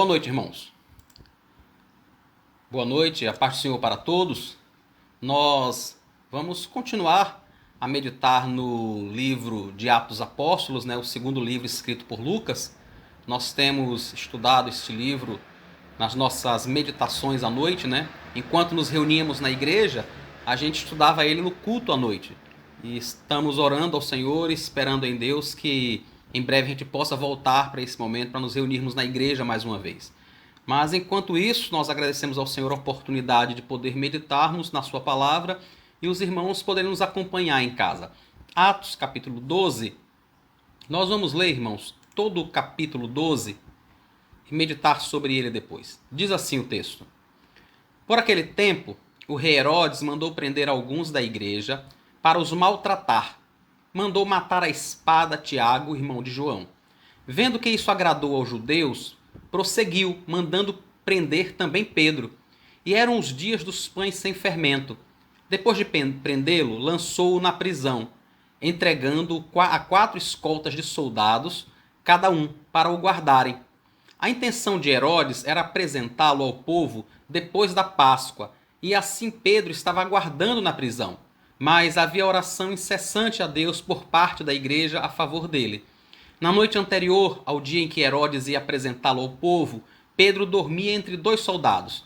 Boa noite, irmãos. Boa noite, a paz do Senhor para todos. Nós vamos continuar a meditar no livro de Atos dos Apóstolos, o segundo livro escrito por Lucas. Nós temos estudado este livro nas nossas meditações à noite, Enquanto nos reuníamos na igreja, a gente estudava ele no culto à noite. E estamos orando ao Senhor, esperando em Deus que em breve a gente possa voltar para esse momento, para nos reunirmos na igreja mais uma vez. Mas enquanto isso, nós agradecemos ao Senhor a oportunidade de poder meditarmos na sua palavra e os irmãos poderem nos acompanhar em casa. Atos capítulo 12, nós vamos ler, irmãos, todo o capítulo 12 e meditar sobre ele depois. Diz assim o texto: Por aquele tempo, o rei Herodes mandou prender alguns da igreja para os maltratar. Mandou matar a espada Tiago, irmão de João. Vendo que isso agradou aos judeus, prosseguiu, mandando prender também Pedro. E eram os dias dos pães sem fermento. Depois de prendê-lo, lançou-o na prisão, entregando-o a 4 escoltas de soldados, cada um, para o guardarem. A intenção de Herodes era apresentá-lo ao povo depois da Páscoa, e assim Pedro estava aguardando na prisão. Mas havia oração incessante a Deus por parte da igreja a favor dele. Na noite anterior ao dia em que Herodes ia apresentá-lo ao povo, Pedro dormia entre 2 soldados,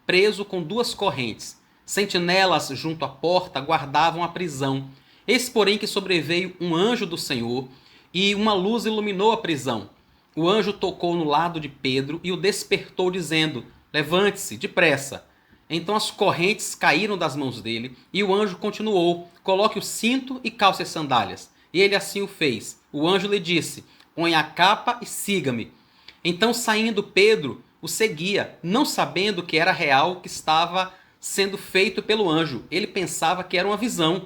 preso com 2 correntes. Sentinelas junto à porta guardavam a prisão. Eis, porém, que sobreveio um anjo do Senhor, e uma luz iluminou a prisão. O anjo tocou no lado de Pedro e o despertou, dizendo: Levante-se, depressa. Então as correntes caíram das mãos dele, e o anjo continuou: Coloque o cinto e calce as sandálias. E ele assim o fez. O anjo lhe disse: Põe a capa e siga-me. Então, saindo, Pedro o seguia, não sabendo que era real o que estava sendo feito pelo anjo. Ele pensava que era uma visão.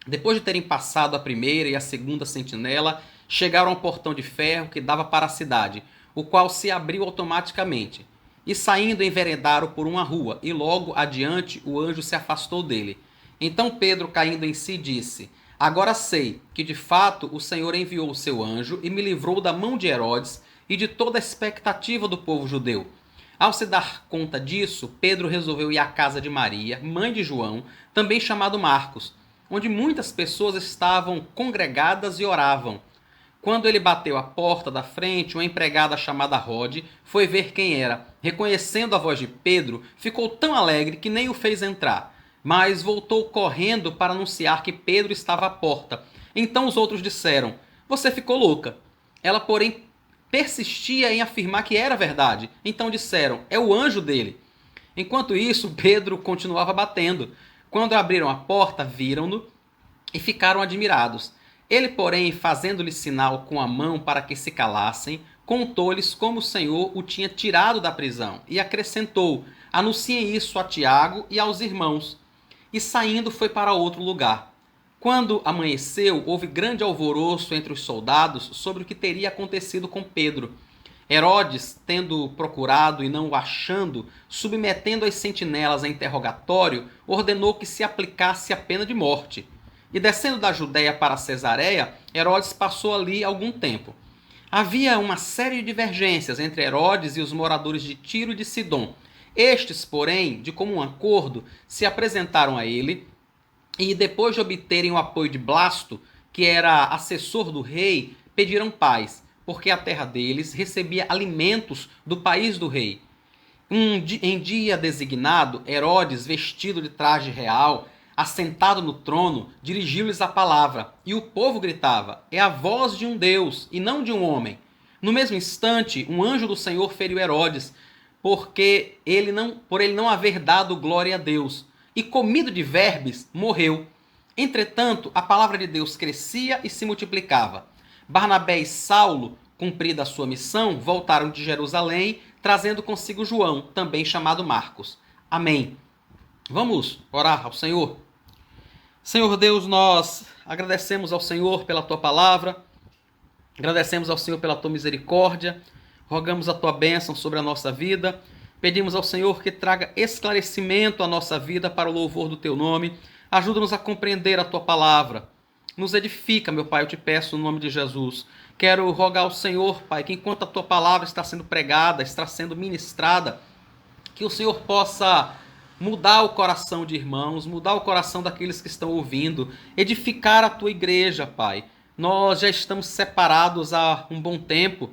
Depois de terem passado a primeira e a segunda sentinela, chegaram ao portão de ferro que dava para a cidade, o qual se abriu automaticamente. E saindo, enveredaram por uma rua, e logo adiante o anjo se afastou dele. Então Pedro, caindo em si, disse: Agora sei que de fato o Senhor enviou o seu anjo e me livrou da mão de Herodes e de toda a expectativa do povo judeu. Ao se dar conta disso, Pedro resolveu ir à casa de Maria, mãe de João, também chamado Marcos, onde muitas pessoas estavam congregadas e oravam. Quando ele bateu à porta da frente, uma empregada chamada Rode foi ver quem era. Reconhecendo a voz de Pedro, ficou tão alegre que nem o fez entrar, mas voltou correndo para anunciar que Pedro estava à porta. Então os outros disseram: Você ficou louca. Ela, porém, persistia em afirmar que era verdade. Então disseram: É o anjo dele. Enquanto isso, Pedro continuava batendo. Quando abriram a porta, viram-no e ficaram admirados. Ele, porém, fazendo-lhe sinal com a mão para que se calassem, contou-lhes como o Senhor o tinha tirado da prisão e acrescentou: Anunciem isso a Tiago e aos irmãos. E saindo foi para outro lugar. Quando amanheceu, houve grande alvoroço entre os soldados sobre o que teria acontecido com Pedro. Herodes, tendo procurado e não o achando, submetendo as sentinelas a interrogatório, ordenou que se aplicasse a pena de morte. E descendo da Judéia para Cesareia, Herodes passou ali algum tempo. Havia uma série de divergências entre Herodes e os moradores de Tiro e de Sidom. Estes, porém, de comum acordo, se apresentaram a ele e, depois de obterem o apoio de Blasto, que era assessor do rei, pediram paz, porque a terra deles recebia alimentos do país do rei. Em dia designado, Herodes, vestido de traje real, assentado no trono, dirigiu-lhes a palavra, e o povo gritava: É a voz de um Deus, e não de um homem. No mesmo instante, um anjo do Senhor feriu Herodes, por ele não haver dado glória a Deus, e comido de vermes, morreu. Entretanto, a palavra de Deus crescia e se multiplicava. Barnabé e Saulo, cumprida a sua missão, voltaram de Jerusalém, trazendo consigo João, também chamado Marcos. Amém. Vamos orar ao Senhor? Senhor Deus, nós agradecemos ao Senhor pela Tua palavra, agradecemos ao Senhor pela Tua misericórdia, rogamos a Tua bênção sobre a nossa vida, pedimos ao Senhor que traga esclarecimento à nossa vida para o louvor do Teu nome, ajuda-nos a compreender a Tua palavra, nos edifica, meu Pai, eu te peço no nome de Jesus. Quero rogar ao Senhor, Pai, que enquanto a tua palavra está sendo pregada, está sendo ministrada, que o Senhor possa mudar o coração de irmãos, mudar o coração daqueles que estão ouvindo, edificar a tua igreja, Pai. Nós já estamos separados há um bom tempo,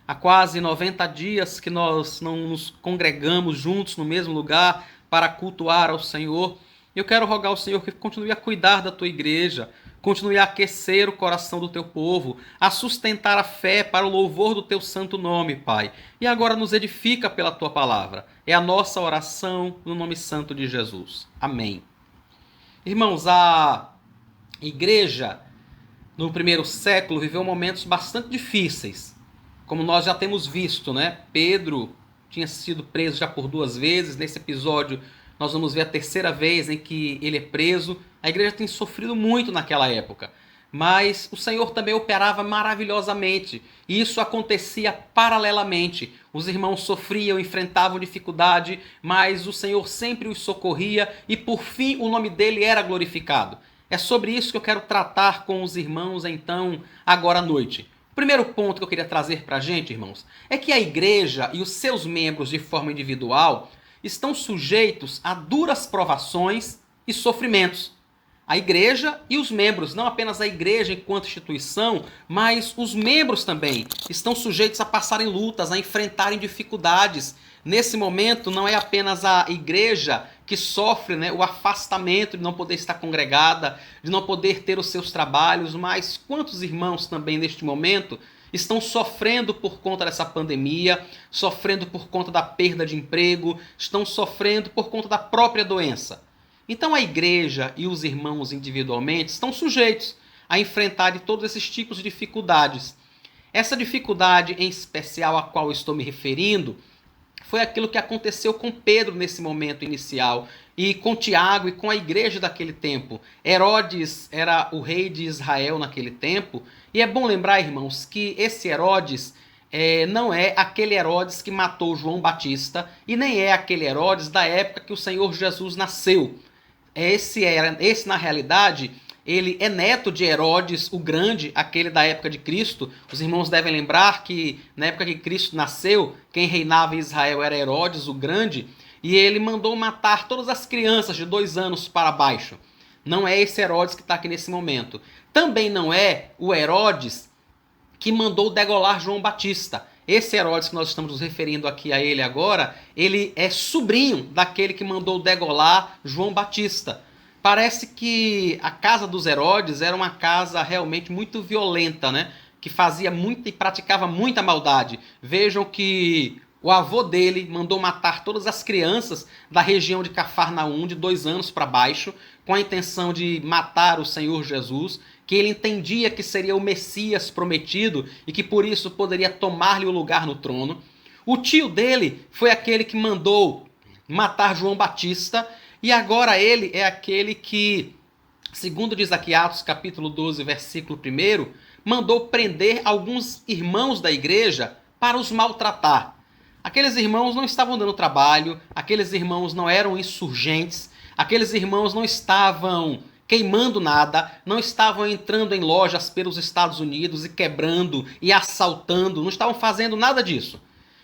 há quase 90 dias que nós não nos congregamos juntos no mesmo lugar para cultuar ao Senhor. Eu quero rogar ao Senhor que continue a cuidar da tua igreja, continue a aquecer o coração do teu povo, a sustentar a fé para o louvor do teu santo nome, Pai. E agora nos edifica pela tua palavra. É a nossa oração no nome santo de Jesus. Amém. Irmãos, a igreja no primeiro século viveu momentos bastante difíceis. Como nós já temos visto, né? Pedro tinha sido preso já por 2 vezes. Nesse episódio nós vamos ver a 3ª vez em que ele é preso. A igreja tem sofrido muito naquela época, mas o Senhor também operava maravilhosamente. E isso acontecia paralelamente. Os irmãos sofriam, enfrentavam dificuldade, mas o Senhor sempre os socorria e por fim o nome dele era glorificado. É sobre isso que eu quero tratar com os irmãos então agora à noite. O primeiro ponto que eu queria trazer para a gente, irmãos, é que a igreja e os seus membros de forma individual estão sujeitos a duras provações e sofrimentos. A igreja e os membros, não apenas a igreja enquanto instituição, mas os membros também estão sujeitos a passarem lutas, a enfrentarem dificuldades. Nesse momento, não é apenas a igreja que sofre, né, o afastamento de não poder estar congregada, de não poder ter os seus trabalhos, mas quantos irmãos também neste momento estão sofrendo por conta dessa pandemia, sofrendo por conta da perda de emprego, estão sofrendo por conta da própria doença. Então a igreja e os irmãos individualmente estão sujeitos a enfrentar todos esses tipos de dificuldades. Essa dificuldade em especial a qual estou me referindo foi aquilo que aconteceu com Pedro nesse momento inicial e com Tiago e com a igreja daquele tempo. Herodes era o rei de Israel naquele tempo e é bom lembrar, irmãos, que esse Herodes não é aquele Herodes que matou João Batista e nem é aquele Herodes da época que o Senhor Jesus nasceu. Esse, na realidade, ele é neto de Herodes o Grande, aquele da época de Cristo. Os irmãos devem lembrar que na época que Cristo nasceu, quem reinava em Israel era Herodes o Grande, e ele mandou matar todas as crianças de 2 anos para baixo. Não é esse Herodes que está aqui nesse momento. Também não é o Herodes que mandou degolar João Batista. Esse Herodes que nós estamos nos referindo aqui a ele agora, ele é sobrinho daquele que mandou degolar João Batista. Parece que a casa dos Herodes era uma casa realmente muito violenta, né? Que fazia muita e praticava muita maldade. Vejam que o avô dele mandou matar todas as crianças da região de Cafarnaum de 2 anos para baixo, com a intenção de matar o Senhor Jesus, que ele entendia que seria o Messias prometido e que por isso poderia tomar-lhe o lugar no trono. O tio dele foi aquele que mandou matar João Batista e agora ele é aquele que, segundo diz aqui Atos capítulo 12, versículo 1, mandou prender alguns irmãos da igreja para os maltratar. Aqueles irmãos não estavam dando trabalho, aqueles irmãos não eram insurgentes, aqueles irmãos não estavam queimando nada, não estavam entrando em lojas pelos Estados Unidos e quebrando e assaltando, não estavam fazendo nada disso.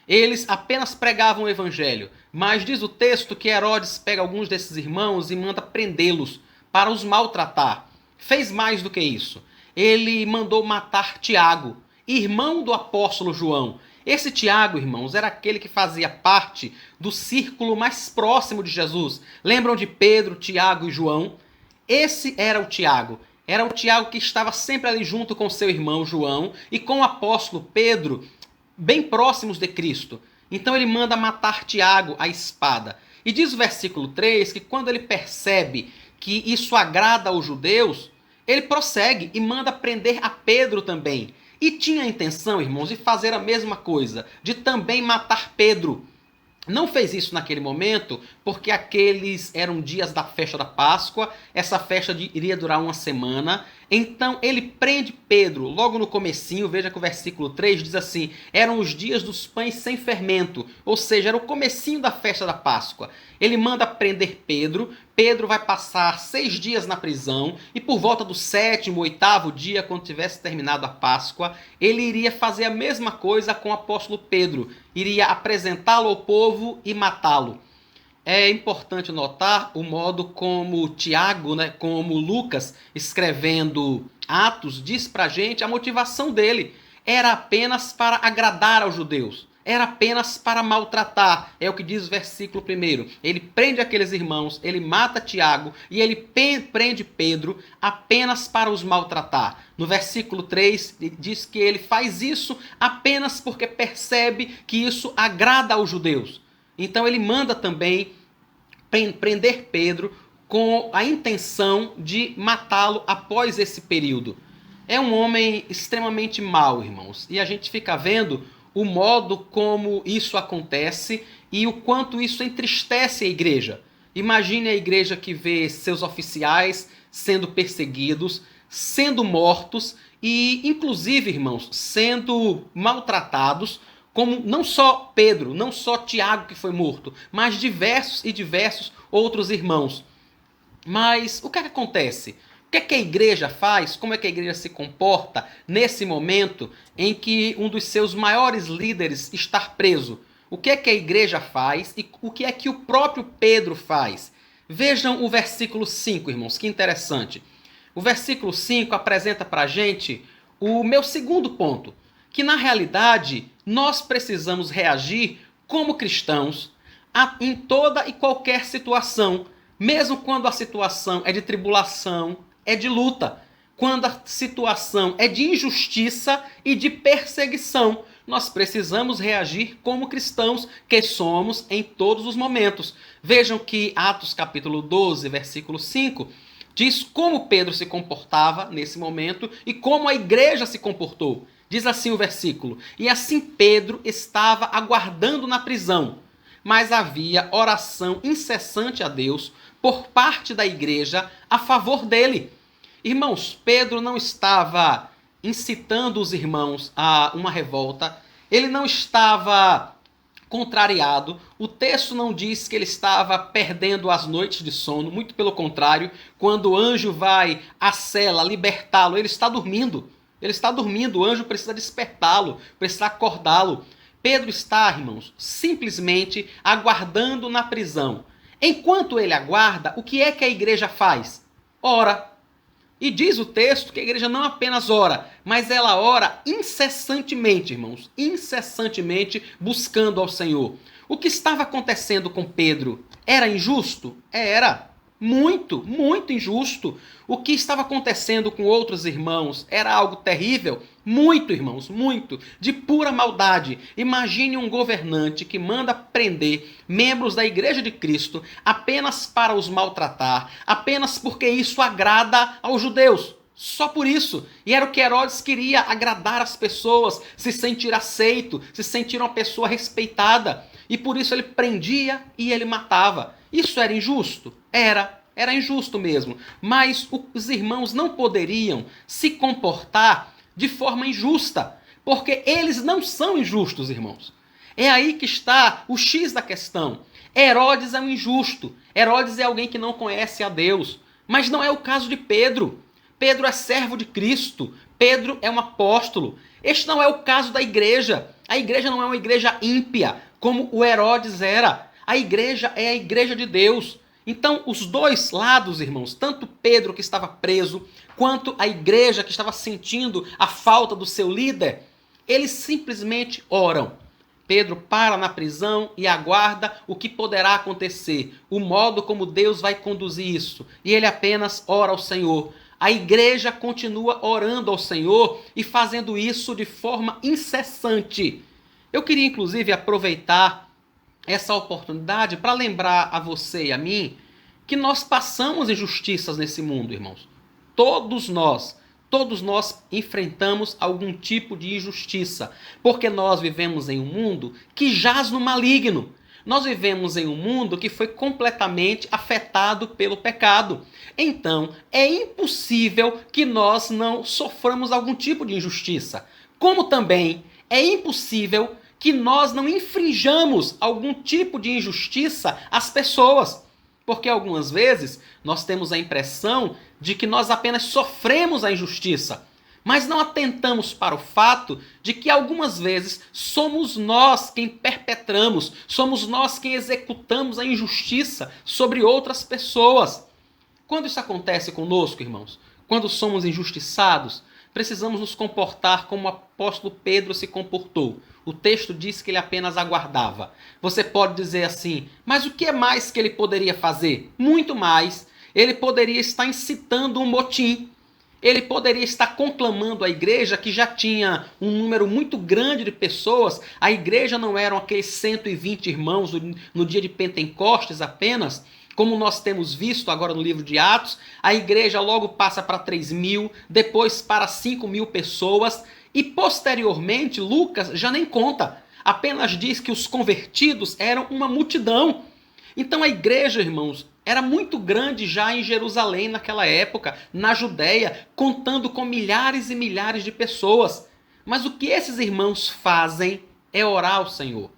Eles apenas pregavam o evangelho, mas diz o texto que Herodes pega alguns desses irmãos e manda prendê-los para os maltratar. Fez mais do que isso. Ele mandou matar Tiago, irmão do apóstolo João. Esse Tiago, irmãos, era aquele que fazia parte do círculo mais próximo de Jesus. Lembram de Pedro, Tiago e João? Esse era o Tiago. Era o Tiago que estava sempre ali junto com seu irmão João e com o apóstolo Pedro, bem próximos de Cristo. Então ele manda matar Tiago à espada. E diz o versículo 3 que quando ele percebe que isso agrada aos judeus, ele prossegue e manda prender a Pedro também. E tinha a intenção, irmãos, de fazer a mesma coisa, de também matar Pedro. Não fez isso naquele momento, porque aqueles eram dias da festa da Páscoa, essa festa iria durar 1 semana. Então ele prende Pedro logo no comecinho, veja que o versículo 3 diz assim: eram os dias dos pães sem fermento, ou seja, era o comecinho da festa da Páscoa. Ele manda prender Pedro, Pedro vai passar 6 dias na prisão e por volta do 7º, 8º dia, quando tivesse terminado a Páscoa, ele iria fazer a mesma coisa com o apóstolo Pedro. Iria apresentá-lo ao povo e matá-lo. É importante notar o modo como Tiago, como Lucas, escrevendo Atos, diz pra gente a motivação dele. Era apenas para agradar aos judeus. Era apenas para maltratar. É o que diz o versículo 1. Ele prende aqueles irmãos, ele mata Tiago e ele prende Pedro apenas para os maltratar. No versículo 3 diz que ele faz isso apenas porque percebe que isso agrada aos judeus. Então ele manda também prender Pedro com a intenção de matá-lo após esse período. É um homem extremamente mau, irmãos. E a gente fica vendo o modo como isso acontece e o quanto isso entristece a igreja. Imagine a igreja que vê seus oficiais sendo perseguidos, sendo mortos e, inclusive, irmãos, sendo maltratados, como não só Pedro, não só Tiago que foi morto, mas diversos outros irmãos. Mas o que é que acontece? O que é que a igreja faz? Como é que a igreja se comporta nesse momento em que um dos seus maiores líderes está preso? O que é que a igreja faz e o que é que o próprio Pedro faz? Vejam o versículo 5, irmãos, que interessante. O versículo 5 apresenta para a gente o meu segundo ponto, que na realidade nós precisamos reagir como cristãos em toda e qualquer situação, mesmo quando a situação é de tribulação, é de luta. Quando a situação é de injustiça e de perseguição, nós precisamos reagir como cristãos que somos em todos os momentos. Vejam que Atos capítulo 12, versículo 5, diz como Pedro se comportava nesse momento e como a igreja se comportou. Diz assim o versículo: e assim Pedro estava aguardando na prisão, mas havia oração incessante a Deus por parte da igreja a favor dele. Irmãos, Pedro não estava incitando os irmãos a uma revolta, ele não estava contrariado, o texto não diz que ele estava perdendo as noites de sono, muito pelo contrário, quando o anjo vai à cela libertá-lo, ele está dormindo, o anjo precisa despertá-lo, precisa acordá-lo. Pedro está, irmãos, simplesmente aguardando na prisão. Enquanto ele aguarda, o que é que a igreja faz? Ora. E diz o texto que a igreja não apenas ora, mas ela ora incessantemente, irmãos, incessantemente buscando ao Senhor. O que estava acontecendo com Pedro era injusto? Era. Muito injusto. O que estava acontecendo com outros irmãos era algo terrível? Muito, irmãos, muito. De pura maldade. Imagine um governante que manda prender membros da Igreja de Cristo apenas para os maltratar, apenas porque isso agrada aos judeus. Só por isso. E era o que Herodes queria, agradar as pessoas, se sentir aceito, se sentir uma pessoa respeitada. E por isso ele prendia e ele matava. Isso era injusto? Era injusto mesmo. Mas os irmãos não poderiam se comportar de forma injusta, porque eles não são injustos, irmãos. É aí que está o X da questão. Herodes é um injusto. Herodes é alguém que não conhece a Deus. Mas não é o caso de Pedro. Pedro é servo de Cristo. Pedro é um apóstolo. Este não é o caso da igreja. A igreja não é uma igreja ímpia, como o Herodes era. A igreja é a igreja de Deus. Então, os dois lados, irmãos, tanto Pedro que estava preso, quanto a igreja que estava sentindo a falta do seu líder, eles simplesmente oram. Pedro para na prisão e aguarda o que poderá acontecer, o modo como Deus vai conduzir isso. E ele apenas ora ao Senhor. A igreja continua orando ao Senhor e fazendo isso de forma incessante. Eu queria, inclusive, aproveitar essa oportunidade para lembrar a você e a mim que nós passamos injustiças nesse mundo, irmãos. Todos nós enfrentamos algum tipo de injustiça, porque nós vivemos em um mundo que jaz no maligno. Nós vivemos em um mundo que foi completamente afetado pelo pecado. Então, é impossível que nós não soframos algum tipo de injustiça. Como também é impossível que nós não infringamos algum tipo de injustiça às pessoas. Porque algumas vezes nós temos a impressão de que nós apenas sofremos a injustiça, mas não atentamos para o fato de que algumas vezes somos nós quem perpetramos, somos nós quem executamos a injustiça sobre outras pessoas. Quando isso acontece conosco, irmãos, quando somos injustiçados, precisamos nos comportar como o apóstolo Pedro se comportou. O texto diz que ele apenas aguardava. Você pode dizer assim, mas o que é mais que ele poderia fazer? Muito mais. Ele poderia estar incitando um motim. Ele poderia estar conclamando a igreja, que já tinha um número muito grande de pessoas. A igreja não eram aqueles 120 irmãos no dia de Pentecostes apenas, como nós temos visto agora no livro de Atos. A igreja logo passa para 3.000, depois para 5.000 pessoas. E posteriormente, Lucas já nem conta. Apenas diz que os convertidos eram uma multidão. Então a igreja, irmãos, era muito grande já em Jerusalém naquela época, na Judéia, contando com milhares e milhares de pessoas. Mas o que esses irmãos fazem é orar ao Senhor.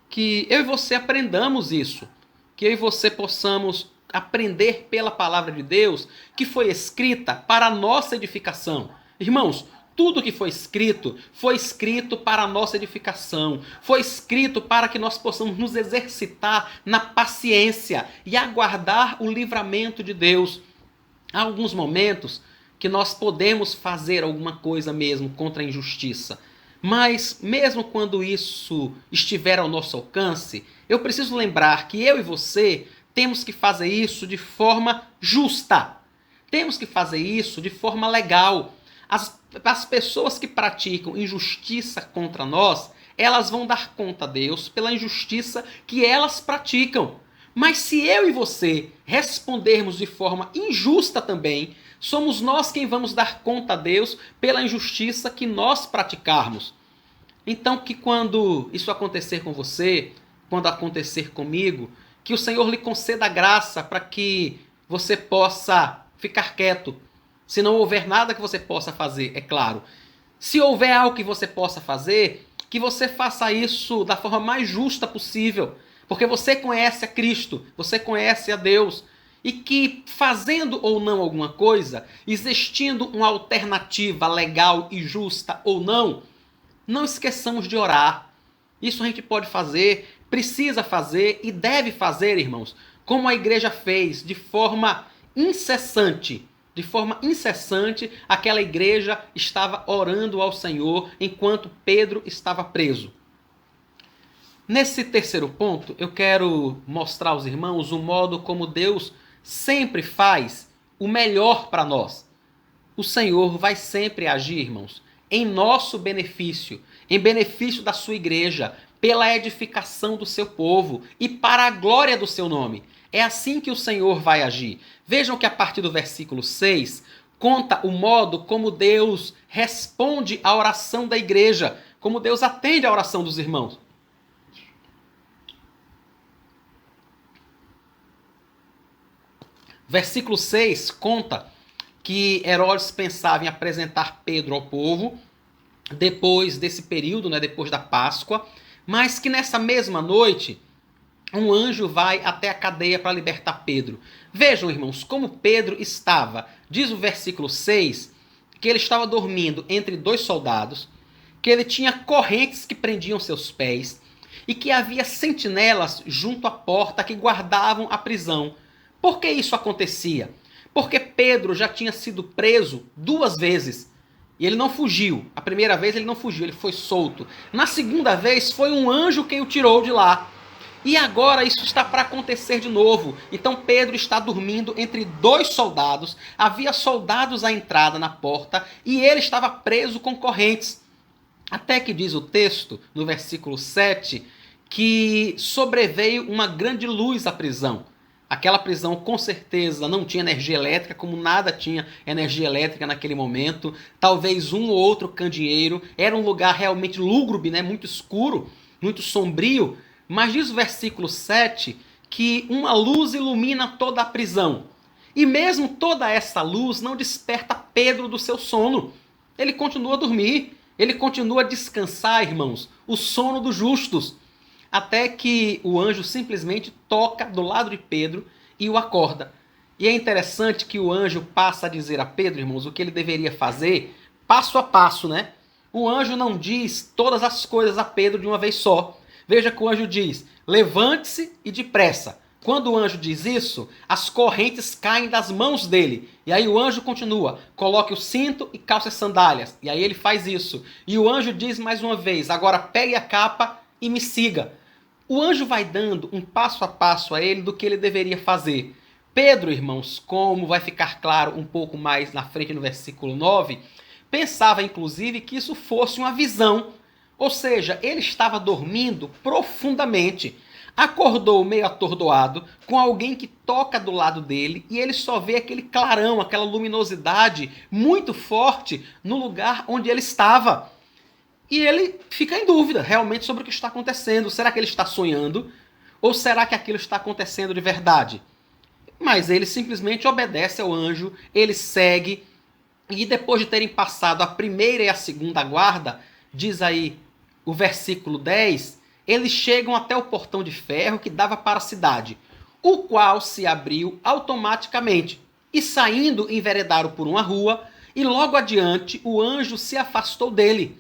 Que eu e você aprendamos isso. Que eu e você possamos aprender pela palavra de Deus, que foi escrita para a nossa edificação. Irmãos, tudo que foi escrito para a nossa edificação. Foi escrito para que nós possamos nos exercitar na paciência e aguardar o livramento de Deus. Há alguns momentos que nós podemos fazer alguma coisa mesmo contra a injustiça. Mas mesmo quando isso estiver ao nosso alcance, eu preciso lembrar que eu e você temos que fazer isso de forma justa. Temos que fazer isso de forma legal. As pessoas que praticam injustiça contra nós, elas vão dar conta a Deus pela injustiça que elas praticam. Mas se eu e você respondermos de forma injusta também, somos nós quem vamos dar conta a Deus pela injustiça que nós praticarmos. Então que quando isso acontecer com você, quando acontecer comigo, que o Senhor lhe conceda graça para que você possa ficar quieto. Se não houver nada que você possa fazer, é claro. Se houver algo que você possa fazer, que você faça isso da forma mais justa possível. Porque você conhece a Cristo, você conhece a Deus. E que fazendo ou não alguma coisa, existindo uma alternativa legal e justa ou não, não esqueçamos de orar. Isso a gente pode fazer, precisa fazer e deve fazer, irmãos. Como a igreja fez, de forma incessante. De forma incessante, aquela igreja estava orando ao Senhor enquanto Pedro estava preso. Nesse terceiro ponto, eu quero mostrar aos irmãos o modo como Deus sempre faz o melhor para nós. O Senhor vai sempre agir, irmãos, em nosso benefício, em benefício da sua igreja, pela edificação do seu povo e para a glória do seu nome. É assim que o Senhor vai agir. Vejam que a partir do versículo 6, conta o modo como Deus responde à oração da igreja, como Deus atende à oração dos irmãos. Versículo 6 conta que Herodes pensava em apresentar Pedro ao povo, depois desse período, depois da Páscoa, mas que nessa mesma noite um anjo vai até a cadeia para libertar Pedro. Vejam, irmãos, como Pedro estava. Diz o versículo 6 que ele estava dormindo entre dois soldados, que ele tinha correntes que prendiam seus pés e que havia sentinelas junto à porta que guardavam a prisão. Por que isso acontecia? Porque Pedro já tinha sido preso 2 vezes e ele não fugiu. A primeira vez ele não fugiu, ele foi solto. Na segunda vez foi um anjo quem o tirou de lá. E agora isso está para acontecer de novo. Então Pedro está dormindo entre 2 soldados. Havia soldados à entrada na porta e ele estava preso com correntes. Até que diz o texto, no versículo 7, que sobreveio uma grande luz à prisão. Aquela prisão com certeza não tinha energia elétrica, como nada tinha energia elétrica naquele momento. Talvez um ou outro candeeiro. Era um lugar realmente lúgubre, muito escuro, muito sombrio. Mas diz o versículo 7 que uma luz ilumina toda a prisão. E mesmo toda essa luz não desperta Pedro do seu sono. Ele continua a dormir, ele continua a descansar, irmãos, o sono dos justos. Até que o anjo simplesmente toca do lado de Pedro e o acorda. E é interessante que o anjo passa a dizer a Pedro, irmãos, o que ele deveria fazer, passo a passo, né? O anjo não diz todas as coisas a Pedro de uma vez só. Veja que o anjo diz, levante-se e depressa. Quando o anjo diz isso, as correntes caem das mãos dele. E aí o anjo continua, coloque o cinto e calce as sandálias. E aí ele faz isso. E o anjo diz mais uma vez, agora pegue a capa e me siga. O anjo vai dando um passo a passo a ele do que ele deveria fazer. Pedro, irmãos, como vai ficar claro um pouco mais na frente no versículo 9, pensava inclusive que isso fosse uma visão. Ou seja, ele estava dormindo profundamente. Acordou meio atordoado, com alguém que toca do lado dele e ele só vê aquele clarão, aquela luminosidade muito forte no lugar onde ele estava. E ele fica em dúvida realmente sobre o que está acontecendo. Será que ele está sonhando? Ou será que aquilo está acontecendo de verdade? Mas ele simplesmente obedece ao anjo, ele segue. E depois de terem passado a primeira e a segunda guarda, diz aí o versículo 10, eles chegam até o portão de ferro que dava para a cidade, o qual se abriu automaticamente. E saindo, enveredaram por uma rua, e logo adiante o anjo se afastou dele.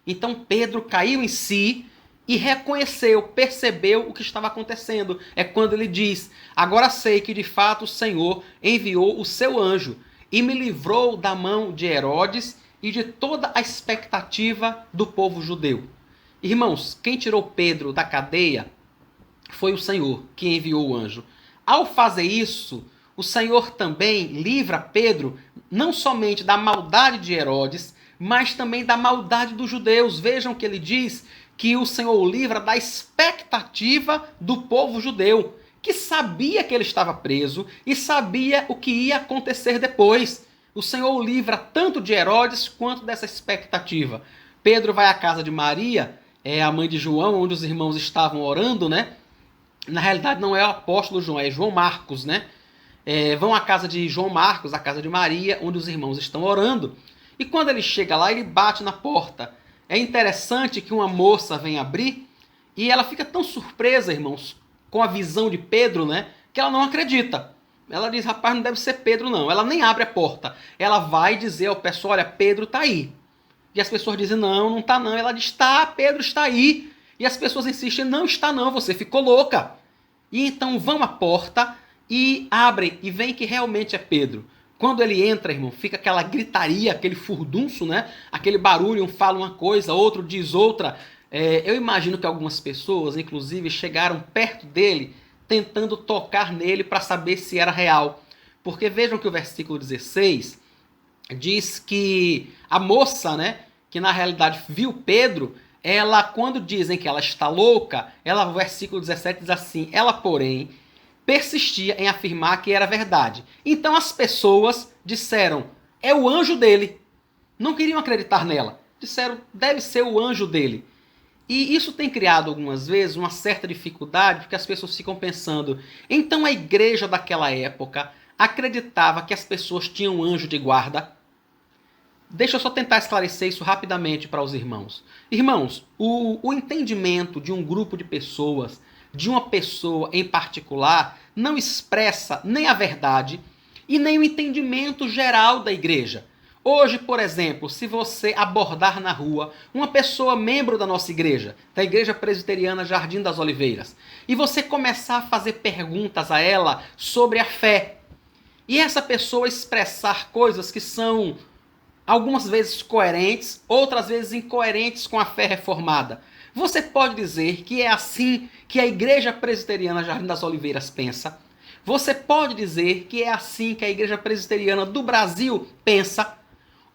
Então Pedro caiu em si e reconheceu, percebeu o que estava acontecendo. É quando ele diz, agora sei que de fato o Senhor enviou o seu anjo e me livrou da mão de Herodes e de toda a expectativa do povo judeu. Irmãos, quem tirou Pedro da cadeia foi o Senhor, que enviou o anjo. Ao fazer isso, o Senhor também livra Pedro não somente da maldade de Herodes, mas também da maldade dos judeus. Vejam que ele diz que o Senhor o livra da expectativa do povo judeu, que sabia que ele estava preso e sabia o que ia acontecer depois. O Senhor o livra tanto de Herodes quanto dessa expectativa. Pedro vai à casa de Maria, a mãe de João, onde os irmãos estavam orando, né? Na realidade não é o apóstolo João, é João Marcos, né? Vão à casa de João Marcos, à casa de Maria, onde os irmãos estão orando. E quando ele chega lá, ele bate na porta. É interessante que uma moça vem abrir e ela fica tão surpresa, irmãos, com a visão de Pedro, né? Que ela não acredita. Ela diz, rapaz, não deve ser Pedro, não. Ela nem abre a porta. Ela vai dizer ao pessoal, olha, Pedro está aí. E as pessoas dizem, não está não. Ela diz, está, Pedro está aí. E as pessoas insistem, não está não, você ficou louca. E então vão à porta e abrem e veem que realmente é Pedro. Quando ele entra, irmão, fica aquela gritaria, aquele furdunço, né? Aquele barulho, um fala uma coisa, outro diz outra. Eu imagino que algumas pessoas, inclusive, chegaram perto dele, tentando tocar nele para saber se era real. Porque vejam que o versículo 16 diz que a moça, né, que na realidade viu Pedro, ela, quando dizem que ela está louca, ela, o versículo 17 diz assim, ela, porém, persistia em afirmar que era verdade. Então as pessoas disseram, é o anjo dele. Não queriam acreditar nela. Disseram, deve ser o anjo dele. E isso tem criado algumas vezes uma certa dificuldade, porque as pessoas ficam pensando, então a igreja daquela época acreditava que as pessoas tinham um anjo de guarda? Deixa eu só tentar esclarecer isso rapidamente para os irmãos. Irmãos, o entendimento de um grupo de pessoas, de uma pessoa em particular, não expressa nem a verdade e nem o entendimento geral da igreja. Hoje, por exemplo, se você abordar na rua uma pessoa membro da nossa igreja, da Igreja Presbiteriana Jardim das Oliveiras, e você começar a fazer perguntas a ela sobre a fé, e essa pessoa expressar coisas que são algumas vezes coerentes, outras vezes incoerentes com a fé reformada, você pode dizer que é assim que a Igreja Presbiteriana Jardim das Oliveiras pensa? Você pode dizer que é assim que a Igreja Presbiteriana do Brasil pensa?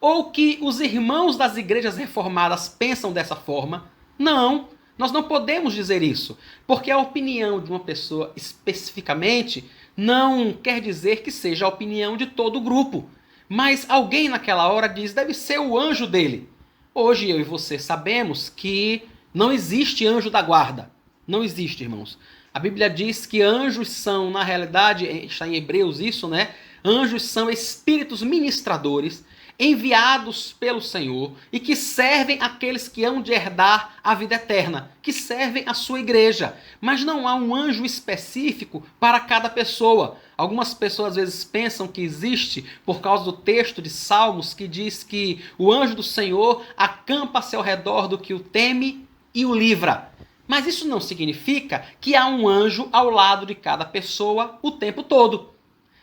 Ou que os irmãos das igrejas reformadas pensam dessa forma? Não, nós não podemos dizer isso, porque a opinião de uma pessoa especificamente não quer dizer que seja a opinião de todo o grupo. Mas alguém naquela hora diz, deve ser o anjo dele. Hoje eu e você sabemos que não existe anjo da guarda. Não existe, irmãos. A Bíblia diz que anjos são, na realidade, está em Hebreus isso, né? Anjos são espíritos ministradores, enviados pelo Senhor e que servem aqueles que hão de herdar a vida eterna, que servem a sua igreja. Mas não há um anjo específico para cada pessoa. Algumas pessoas às vezes pensam que existe por causa do texto de Salmos que diz que o anjo do Senhor acampa-se ao redor do que o teme e o livra. Mas isso não significa que há um anjo ao lado de cada pessoa o tempo todo.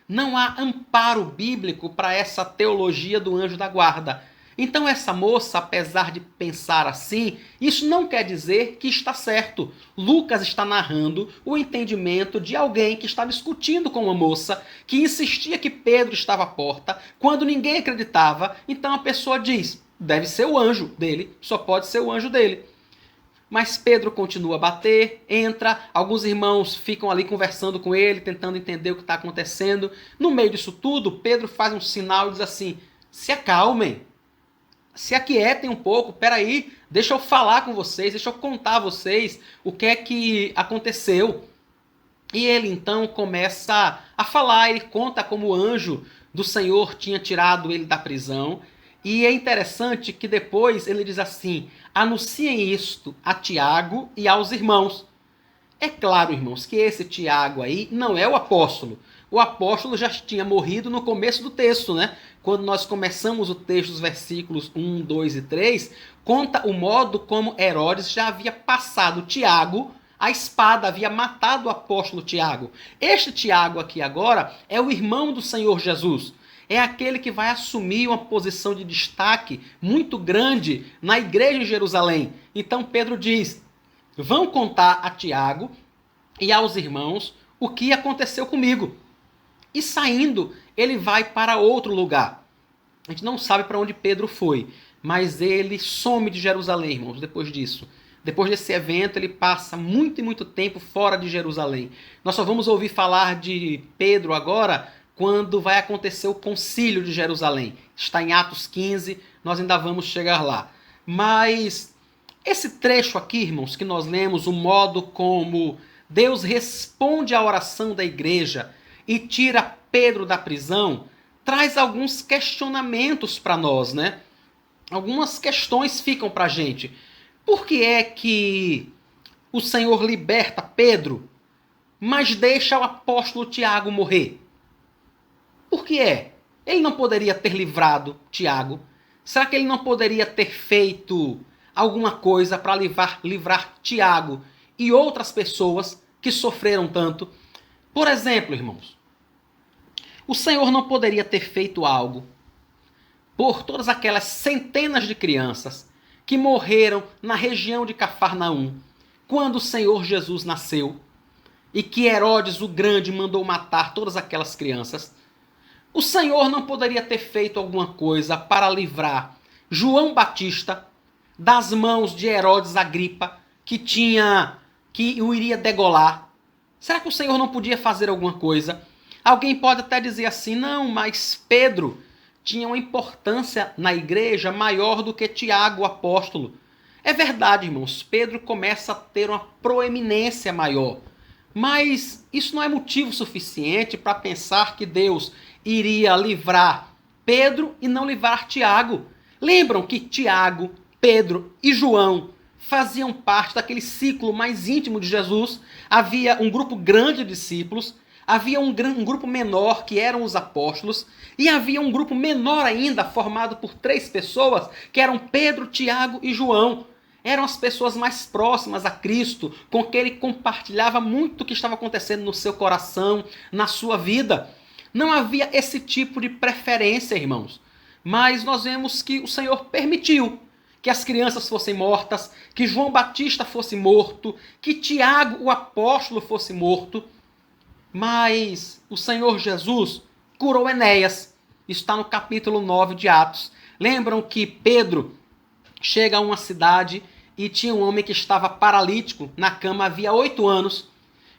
Não há amparo bíblico para essa teologia do anjo da guarda. Então essa moça, apesar de pensar assim, isso não quer dizer que está certo. Lucas está narrando o entendimento de alguém que estava discutindo com uma moça que insistia que Pedro estava à porta, quando ninguém acreditava. Então a pessoa diz, deve ser o anjo dele, só pode ser o anjo dele. Mas Pedro continua a bater, entra, alguns irmãos ficam ali conversando com ele, tentando entender o que está acontecendo. No meio disso tudo, Pedro faz um sinal e diz assim, se acalmem, se aquietem um pouco, peraí, deixa eu falar com vocês, deixa eu contar a vocês o que é que aconteceu. E ele então começa a falar, ele conta como o anjo do Senhor tinha tirado ele da prisão. E é interessante que depois ele diz assim, anunciem isto a Tiago e aos irmãos. É claro, irmãos, que esse Tiago aí não é o apóstolo. O apóstolo já tinha morrido no começo do texto, né? Quando nós começamos o texto, os versículos 1, 2 e 3, conta o modo como Herodes já havia passado Tiago, a espada havia matado o apóstolo Tiago. Este Tiago aqui agora é o irmão do Senhor Jesus. É aquele que vai assumir uma posição de destaque muito grande na igreja em Jerusalém. Então Pedro diz, vão contar a Tiago e aos irmãos o que aconteceu comigo. E saindo, ele vai para outro lugar. A gente não sabe para onde Pedro foi, mas ele some de Jerusalém, irmãos, depois disso. Depois desse evento, ele passa muito e muito tempo fora de Jerusalém. Nós só vamos ouvir falar de Pedro agora quando vai acontecer o concílio de Jerusalém. Está em Atos 15, nós ainda vamos chegar lá. Mas esse trecho aqui, irmãos, que nós lemos, o modo como Deus responde à oração da igreja e tira Pedro da prisão, traz alguns questionamentos para nós, né? Algumas questões ficam para a gente. Por que é que o Senhor liberta Pedro, mas deixa o apóstolo Tiago morrer? Por que é? Ele não poderia ter livrado Tiago? Será que ele não poderia ter feito alguma coisa para livrar Tiago e outras pessoas que sofreram tanto? Por exemplo, irmãos, o Senhor não poderia ter feito algo por todas aquelas centenas de crianças que morreram na região de Cafarnaum quando o Senhor Jesus nasceu e que Herodes o Grande mandou matar todas aquelas crianças? O Senhor não poderia ter feito alguma coisa para livrar João Batista das mãos de Herodes Agripa, que o iria degolar? Será que o Senhor não podia fazer alguma coisa? Alguém pode até dizer assim, não, mas Pedro tinha uma importância na igreja maior do que Tiago, o apóstolo. É verdade, irmãos, Pedro começa a ter uma proeminência maior. Mas isso não é motivo suficiente para pensar que Deus iria livrar Pedro e não livrar Tiago. Lembram que Tiago, Pedro e João faziam parte daquele ciclo mais íntimo de Jesus? Havia um grupo grande de discípulos, havia um grupo menor que eram os apóstolos, e havia um grupo menor ainda formado por 3 pessoas, que eram Pedro, Tiago e João. Eram as pessoas mais próximas a Cristo, com quem ele compartilhava muito do que estava acontecendo no seu coração, na sua vida. Não havia esse tipo de preferência, irmãos. Mas nós vemos que o Senhor permitiu que as crianças fossem mortas, que João Batista fosse morto, que Tiago, o apóstolo, fosse morto. Mas o Senhor Jesus curou Enéas. Está no capítulo 9 de Atos. Lembram que Pedro chega a uma cidade e tinha um homem que estava paralítico na cama havia 8 anos.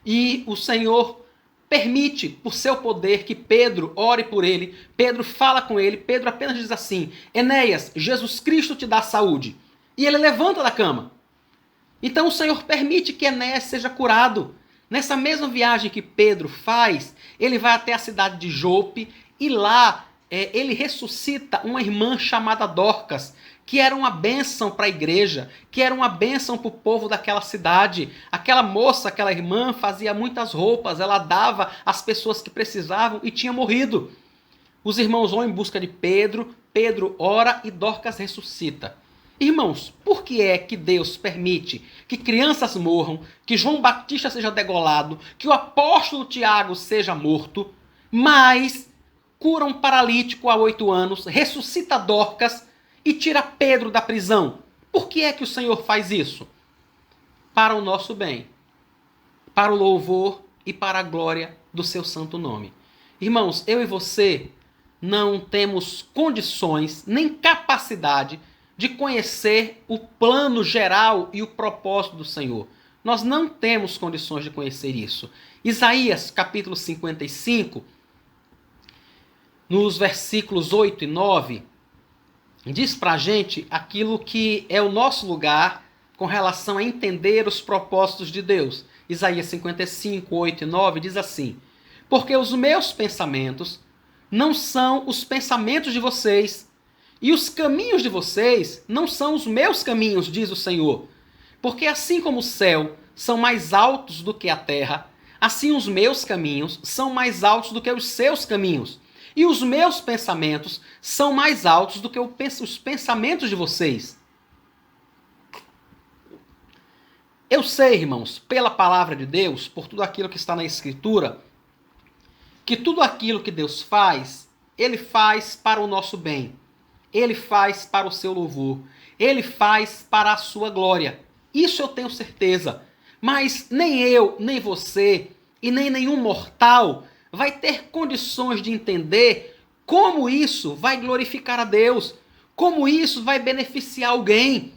E o Senhor permite, por seu poder, que Pedro ore por ele. Pedro fala com ele. Pedro apenas diz assim: Enéas, Jesus Cristo te dá saúde. E ele levanta da cama. Então o Senhor permite que Enéas seja curado. Nessa mesma viagem que Pedro faz, ele vai até a cidade de Jope e lá ele ressuscita uma irmã chamada Dorcas, que era uma bênção para a igreja, que era uma bênção para o povo daquela cidade. Aquela moça, aquela irmã, fazia muitas roupas, ela dava às pessoas que precisavam e tinha morrido. Os irmãos vão em busca de Pedro, Pedro ora e Dorcas ressuscita. Irmãos, por que é que Deus permite que crianças morram, que João Batista seja degolado, que o apóstolo Tiago seja morto, mas cura um paralítico há 8 anos, ressuscita Dorcas e tira Pedro da prisão? Por que é que o Senhor faz isso? Para o nosso bem, para o louvor e para a glória do seu santo nome. Irmãos, eu e você não temos condições nem capacidade de conhecer o plano geral e o propósito do Senhor. Nós não temos condições de conhecer isso. Isaías, capítulo 55, nos versículos 8 e 9, diz para a gente aquilo que é o nosso lugar com relação a entender os propósitos de Deus. Isaías 55, 8 e 9 diz assim: porque os meus pensamentos não são os pensamentos de vocês, e os caminhos de vocês não são os meus caminhos, diz o Senhor. Porque assim como o céu são mais altos do que a terra, assim os meus caminhos são mais altos do que os seus caminhos. E os meus pensamentos são mais altos do que os pensamentos de vocês. Eu sei, irmãos, pela palavra de Deus, por tudo aquilo que está na Escritura, que tudo aquilo que Deus faz, Ele faz para o nosso bem. Ele faz para o seu louvor. Ele faz para a sua glória. Isso eu tenho certeza. Mas nem eu, nem você e nem nenhum mortal vai ter condições de entender como isso vai glorificar a Deus, como isso vai beneficiar alguém.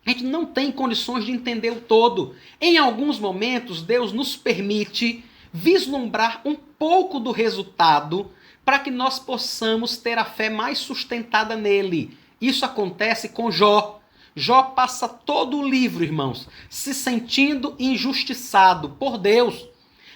A gente não tem condições de entender o todo. Em alguns momentos, Deus nos permite vislumbrar um pouco do resultado para que nós possamos ter a fé mais sustentada nele. Isso acontece com Jó. Jó passa todo o livro, irmãos, se sentindo injustiçado por Deus.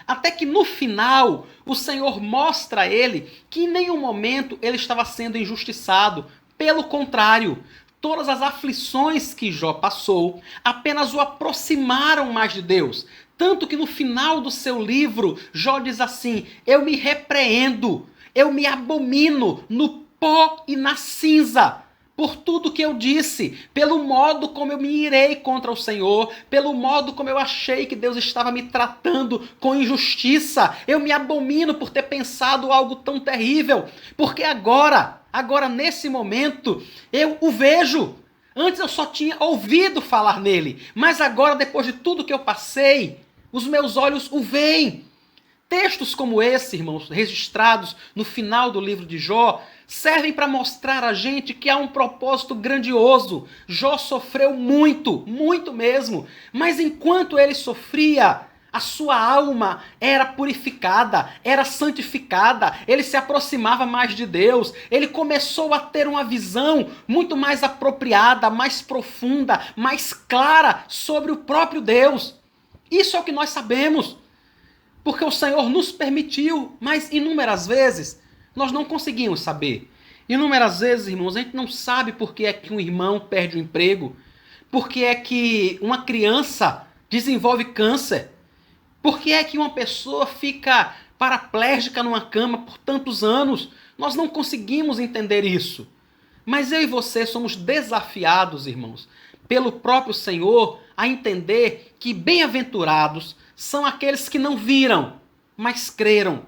Até que no final, o Senhor mostra a ele que em nenhum momento ele estava sendo injustiçado. Pelo contrário, todas as aflições que Jó passou apenas o aproximaram mais de Deus. Tanto que no final do seu livro, Jó diz assim: eu me repreendo, eu me abomino no pó e na cinza, por tudo que eu disse, pelo modo como eu me irei contra o Senhor, pelo modo como eu achei que Deus estava me tratando com injustiça. Eu me abomino por ter pensado algo tão terrível, porque agora nesse momento, eu o vejo. Antes eu só tinha ouvido falar nele, mas agora, depois de tudo que eu passei, os meus olhos o veem. Textos como esse, irmãos, registrados no final do livro de Jó, servem para mostrar a gente que há um propósito grandioso. Jó sofreu muito, muito mesmo, mas enquanto ele sofria, a sua alma era purificada, era santificada, ele se aproximava mais de Deus, ele começou a ter uma visão muito mais apropriada, mais profunda, mais clara sobre o próprio Deus. Isso é o que nós sabemos, porque o Senhor nos permitiu, mas inúmeras vezes nós não conseguimos saber. Inúmeras vezes, irmãos, a gente não sabe por que é que um irmão perde o emprego, por que é que uma criança desenvolve câncer, por que é que uma pessoa fica paraplégica numa cama por tantos anos. Nós não conseguimos entender isso. Mas eu e você somos desafiados, irmãos, pelo próprio Senhor, a entender que bem-aventurados são aqueles que não viram, mas creram.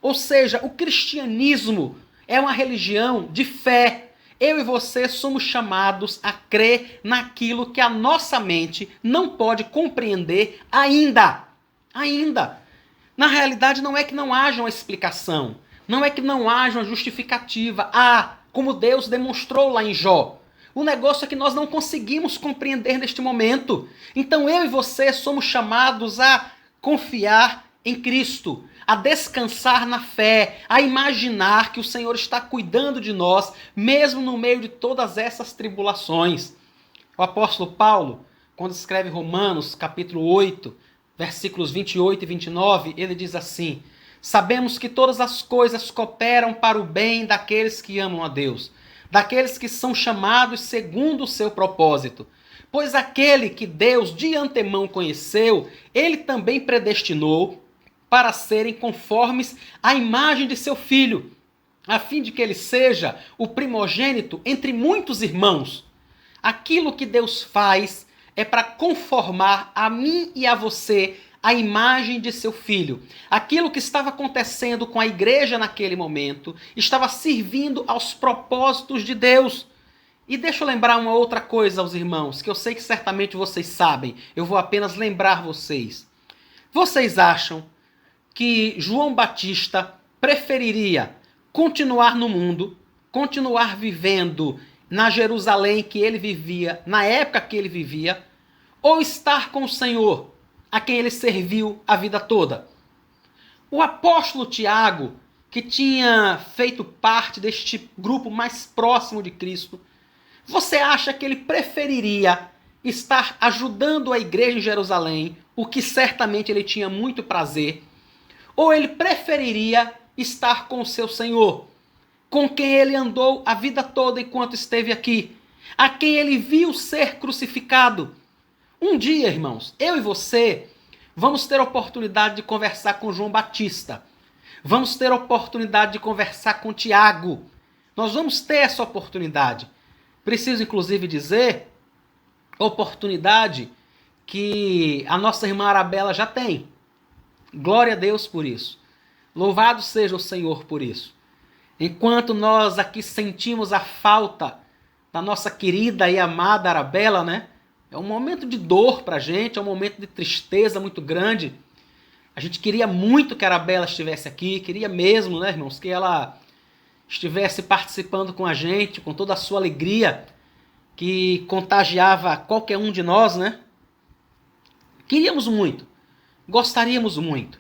Ou seja, o cristianismo é uma religião de fé. Eu e você somos chamados a crer naquilo que a nossa mente não pode compreender ainda. Na realidade, não é que não haja uma explicação, não é que não haja uma justificativa. Como Deus demonstrou lá em Jó. O negócio é que nós não conseguimos compreender neste momento. Então eu e você somos chamados a confiar em Cristo, a descansar na fé, a imaginar que o Senhor está cuidando de nós, mesmo no meio de todas essas tribulações. O apóstolo Paulo, quando escreve Romanos, capítulo 8, versículos 28 e 29, ele diz assim: Sabemos que todas as coisas cooperam para o bem daqueles que amam a Deus, daqueles que são chamados segundo o seu propósito. Pois aquele que Deus de antemão conheceu, ele também predestinou para serem conformes à imagem de seu Filho, a fim de que ele seja o primogênito entre muitos irmãos. Aquilo que Deus faz é para conformar a mim e a você a imagem de seu Filho. Aquilo que estava acontecendo com a igreja naquele momento estava servindo aos propósitos de Deus. E deixa eu lembrar uma outra coisa aos irmãos, que eu sei que certamente vocês sabem, eu vou apenas lembrar vocês. Vocês acham que João Batista preferiria continuar no mundo, continuar vivendo na Jerusalém que ele vivia, na época que ele vivia, ou estar com o Senhor, a quem ele serviu a vida toda? O apóstolo Tiago, que tinha feito parte deste grupo mais próximo de Cristo, você acha que ele preferiria estar ajudando a igreja em Jerusalém, o que certamente ele tinha muito prazer, ou ele preferiria estar com o seu Senhor, com quem ele andou a vida toda enquanto esteve aqui, a quem ele viu ser crucificado? Um dia, irmãos, eu e você vamos ter a oportunidade de conversar com João Batista. Vamos ter a oportunidade de conversar com Tiago. Nós vamos ter essa oportunidade. Preciso, inclusive, dizer, oportunidade que a nossa irmã Arabella já tem. Glória a Deus por isso. Louvado seja o Senhor por isso. Enquanto nós aqui sentimos a falta da nossa querida e amada Arabella, né? É um momento de dor pra gente, é um momento de tristeza muito grande. A gente queria muito que a Arabella estivesse aqui, queria mesmo, né, irmãos, que ela estivesse participando com a gente, com toda a sua alegria, que contagiava qualquer um de nós, né? Queríamos muito, gostaríamos muito.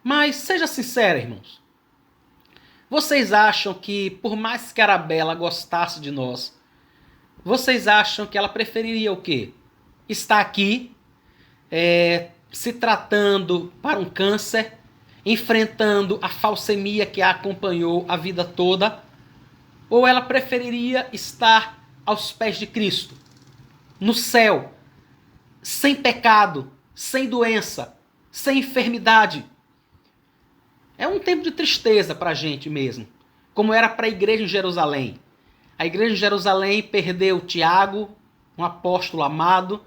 Mas seja sincero, irmãos. Vocês acham que, por mais que a Arabella gostasse de nós, vocês acham que ela preferiria o quê? Estar aqui, se tratando para um câncer, enfrentando a falcemia que a acompanhou a vida toda, ou ela preferiria estar aos pés de Cristo, no céu, sem pecado, sem doença, sem enfermidade? É um tempo de tristeza para a gente mesmo, como era para a igreja em Jerusalém. A igreja em Jerusalém perdeu Tiago, um apóstolo amado,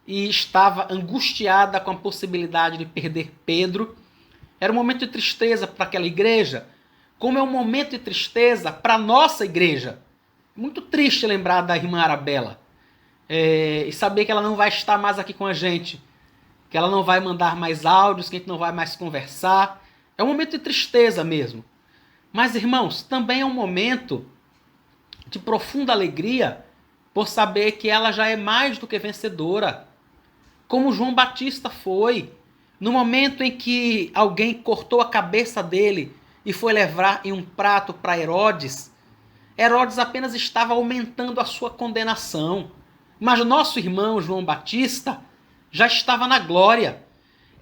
e estava angustiada com a possibilidade de perder Pedro. Era um momento de tristeza para aquela igreja, como é um momento de tristeza para a nossa igreja. Muito triste lembrar da irmã Arabella e saber que ela não vai estar mais aqui com a gente, que ela não vai mandar mais áudios, que a gente não vai mais conversar. É um momento de tristeza mesmo. Mas, irmãos, também é um momento de profunda alegria por saber que ela já é mais do que vencedora, como João Batista foi. No momento em que alguém cortou a cabeça dele e foi levar em um prato para Herodes, Herodes apenas estava aumentando a sua condenação. Mas nosso irmão João Batista já estava na glória.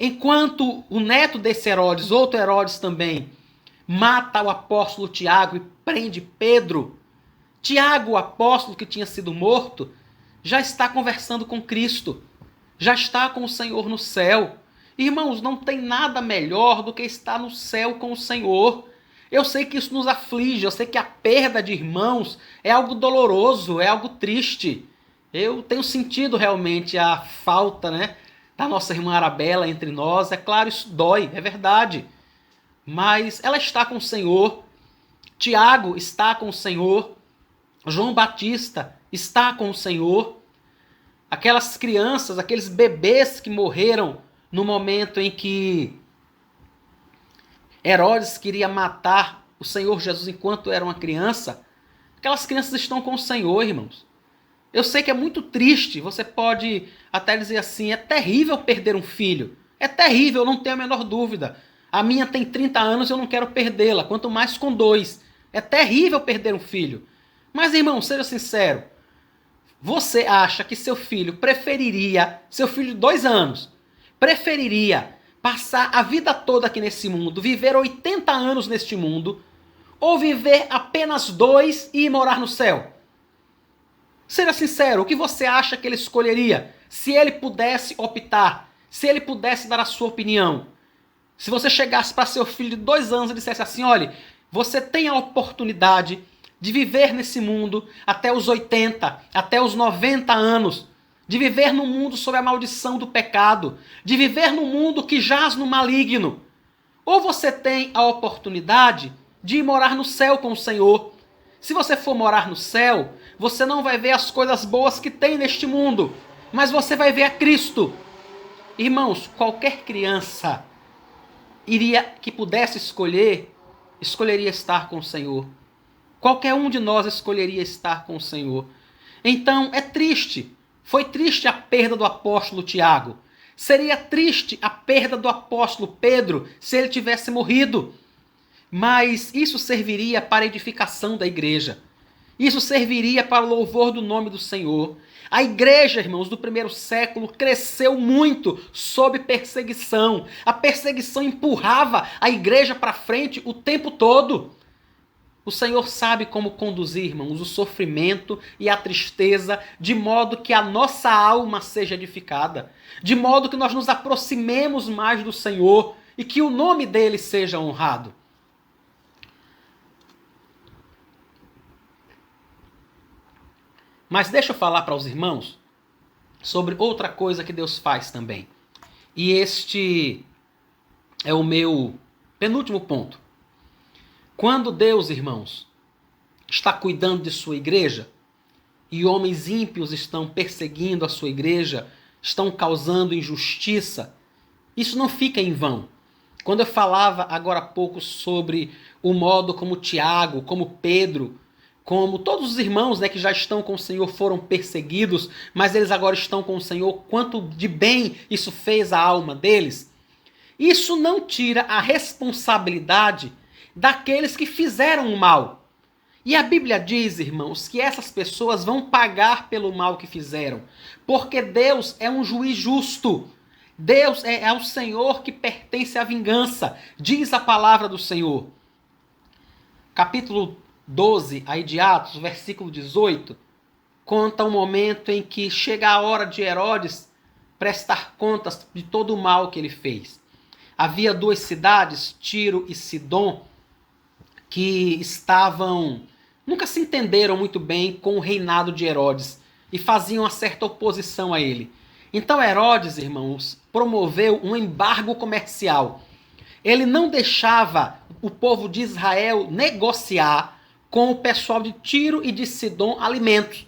Enquanto o neto desse Herodes, outro Herodes também, mata o apóstolo Tiago e prende Pedro, Tiago, o apóstolo que tinha sido morto, já está conversando com Cristo, já está com o Senhor no céu. Irmãos, não tem nada melhor do que estar no céu com o Senhor. Eu sei que isso nos aflige, eu sei que a perda de irmãos é algo doloroso, é algo triste. Eu tenho sentido realmente a falta, né, da nossa irmã Arabella entre nós. É claro, isso dói, é verdade. Mas ela está com o Senhor, Tiago está com o Senhor, João Batista está com o Senhor. Aquelas crianças, aqueles bebês que morreram no momento em que Herodes queria matar o Senhor Jesus enquanto era uma criança, aquelas crianças estão com o Senhor, irmãos. Eu sei que é muito triste, você pode até dizer assim, é terrível perder um filho. É terrível, não tenho a menor dúvida. A minha tem 30 anos e eu não quero perdê-la, quanto mais com 2. É terrível perder um filho. Mas, irmão, seja sincero. Você acha que seu filho de 2 anos, preferiria passar a vida toda aqui nesse mundo, viver 80 anos neste mundo, ou viver apenas 2 e ir morar no céu? Seja sincero, o que você acha que ele escolheria? Se ele pudesse optar, se ele pudesse dar a sua opinião. Se você chegasse para seu filho de 2 anos e dissesse assim, olha, você tem a oportunidade de viver nesse mundo até os 80, até os 90 anos, de viver num mundo sob a maldição do pecado, de viver num mundo que jaz no maligno. Ou você tem a oportunidade de ir morar no céu com o Senhor. Se você for morar no céu, você não vai ver as coisas boas que tem neste mundo, mas você vai ver a Cristo. Irmãos, qualquer criança que pudesse escolheria estar com o Senhor. Qualquer um de nós escolheria estar com o Senhor. Então é triste. Foi triste a perda do apóstolo Tiago. Seria triste a perda do apóstolo Pedro se ele tivesse morrido. Mas isso serviria para a edificação da igreja. Isso serviria para o louvor do nome do Senhor. A igreja, irmãos, do primeiro século cresceu muito sob perseguição. A perseguição empurrava a igreja para frente o tempo todo. O Senhor sabe como conduzir, irmãos, o sofrimento e a tristeza, de modo que a nossa alma seja edificada, de modo que nós nos aproximemos mais do Senhor e que o nome dele seja honrado. Mas deixa eu falar para os irmãos sobre outra coisa que Deus faz também. E este é o meu penúltimo ponto. Quando Deus, irmãos, está cuidando de sua igreja e homens ímpios estão perseguindo a sua igreja, estão causando injustiça, isso não fica em vão. Quando eu falava agora há pouco sobre o modo como Tiago, como Pedro, como todos os irmãos, que já estão com o Senhor foram perseguidos, mas eles agora estão com o Senhor, quanto de bem isso fez à alma deles, isso não tira a responsabilidade daqueles que fizeram o mal. E a Bíblia diz, irmãos, que essas pessoas vão pagar pelo mal que fizeram, porque Deus é um juiz justo. Deus é ao Senhor que pertence a vingança, diz a palavra do Senhor. Capítulo 12, aí de Atos, versículo 18, conta um momento em que chega a hora de Herodes prestar contas de todo o mal que ele fez. Havia 2 cidades, Tiro e Sidom, que nunca se entenderam muito bem com o reinado de Herodes e faziam uma certa oposição a ele. Então Herodes, irmãos, promoveu um embargo comercial. Ele não deixava o povo de Israel negociar com o pessoal de Tiro e de Sidom alimentos.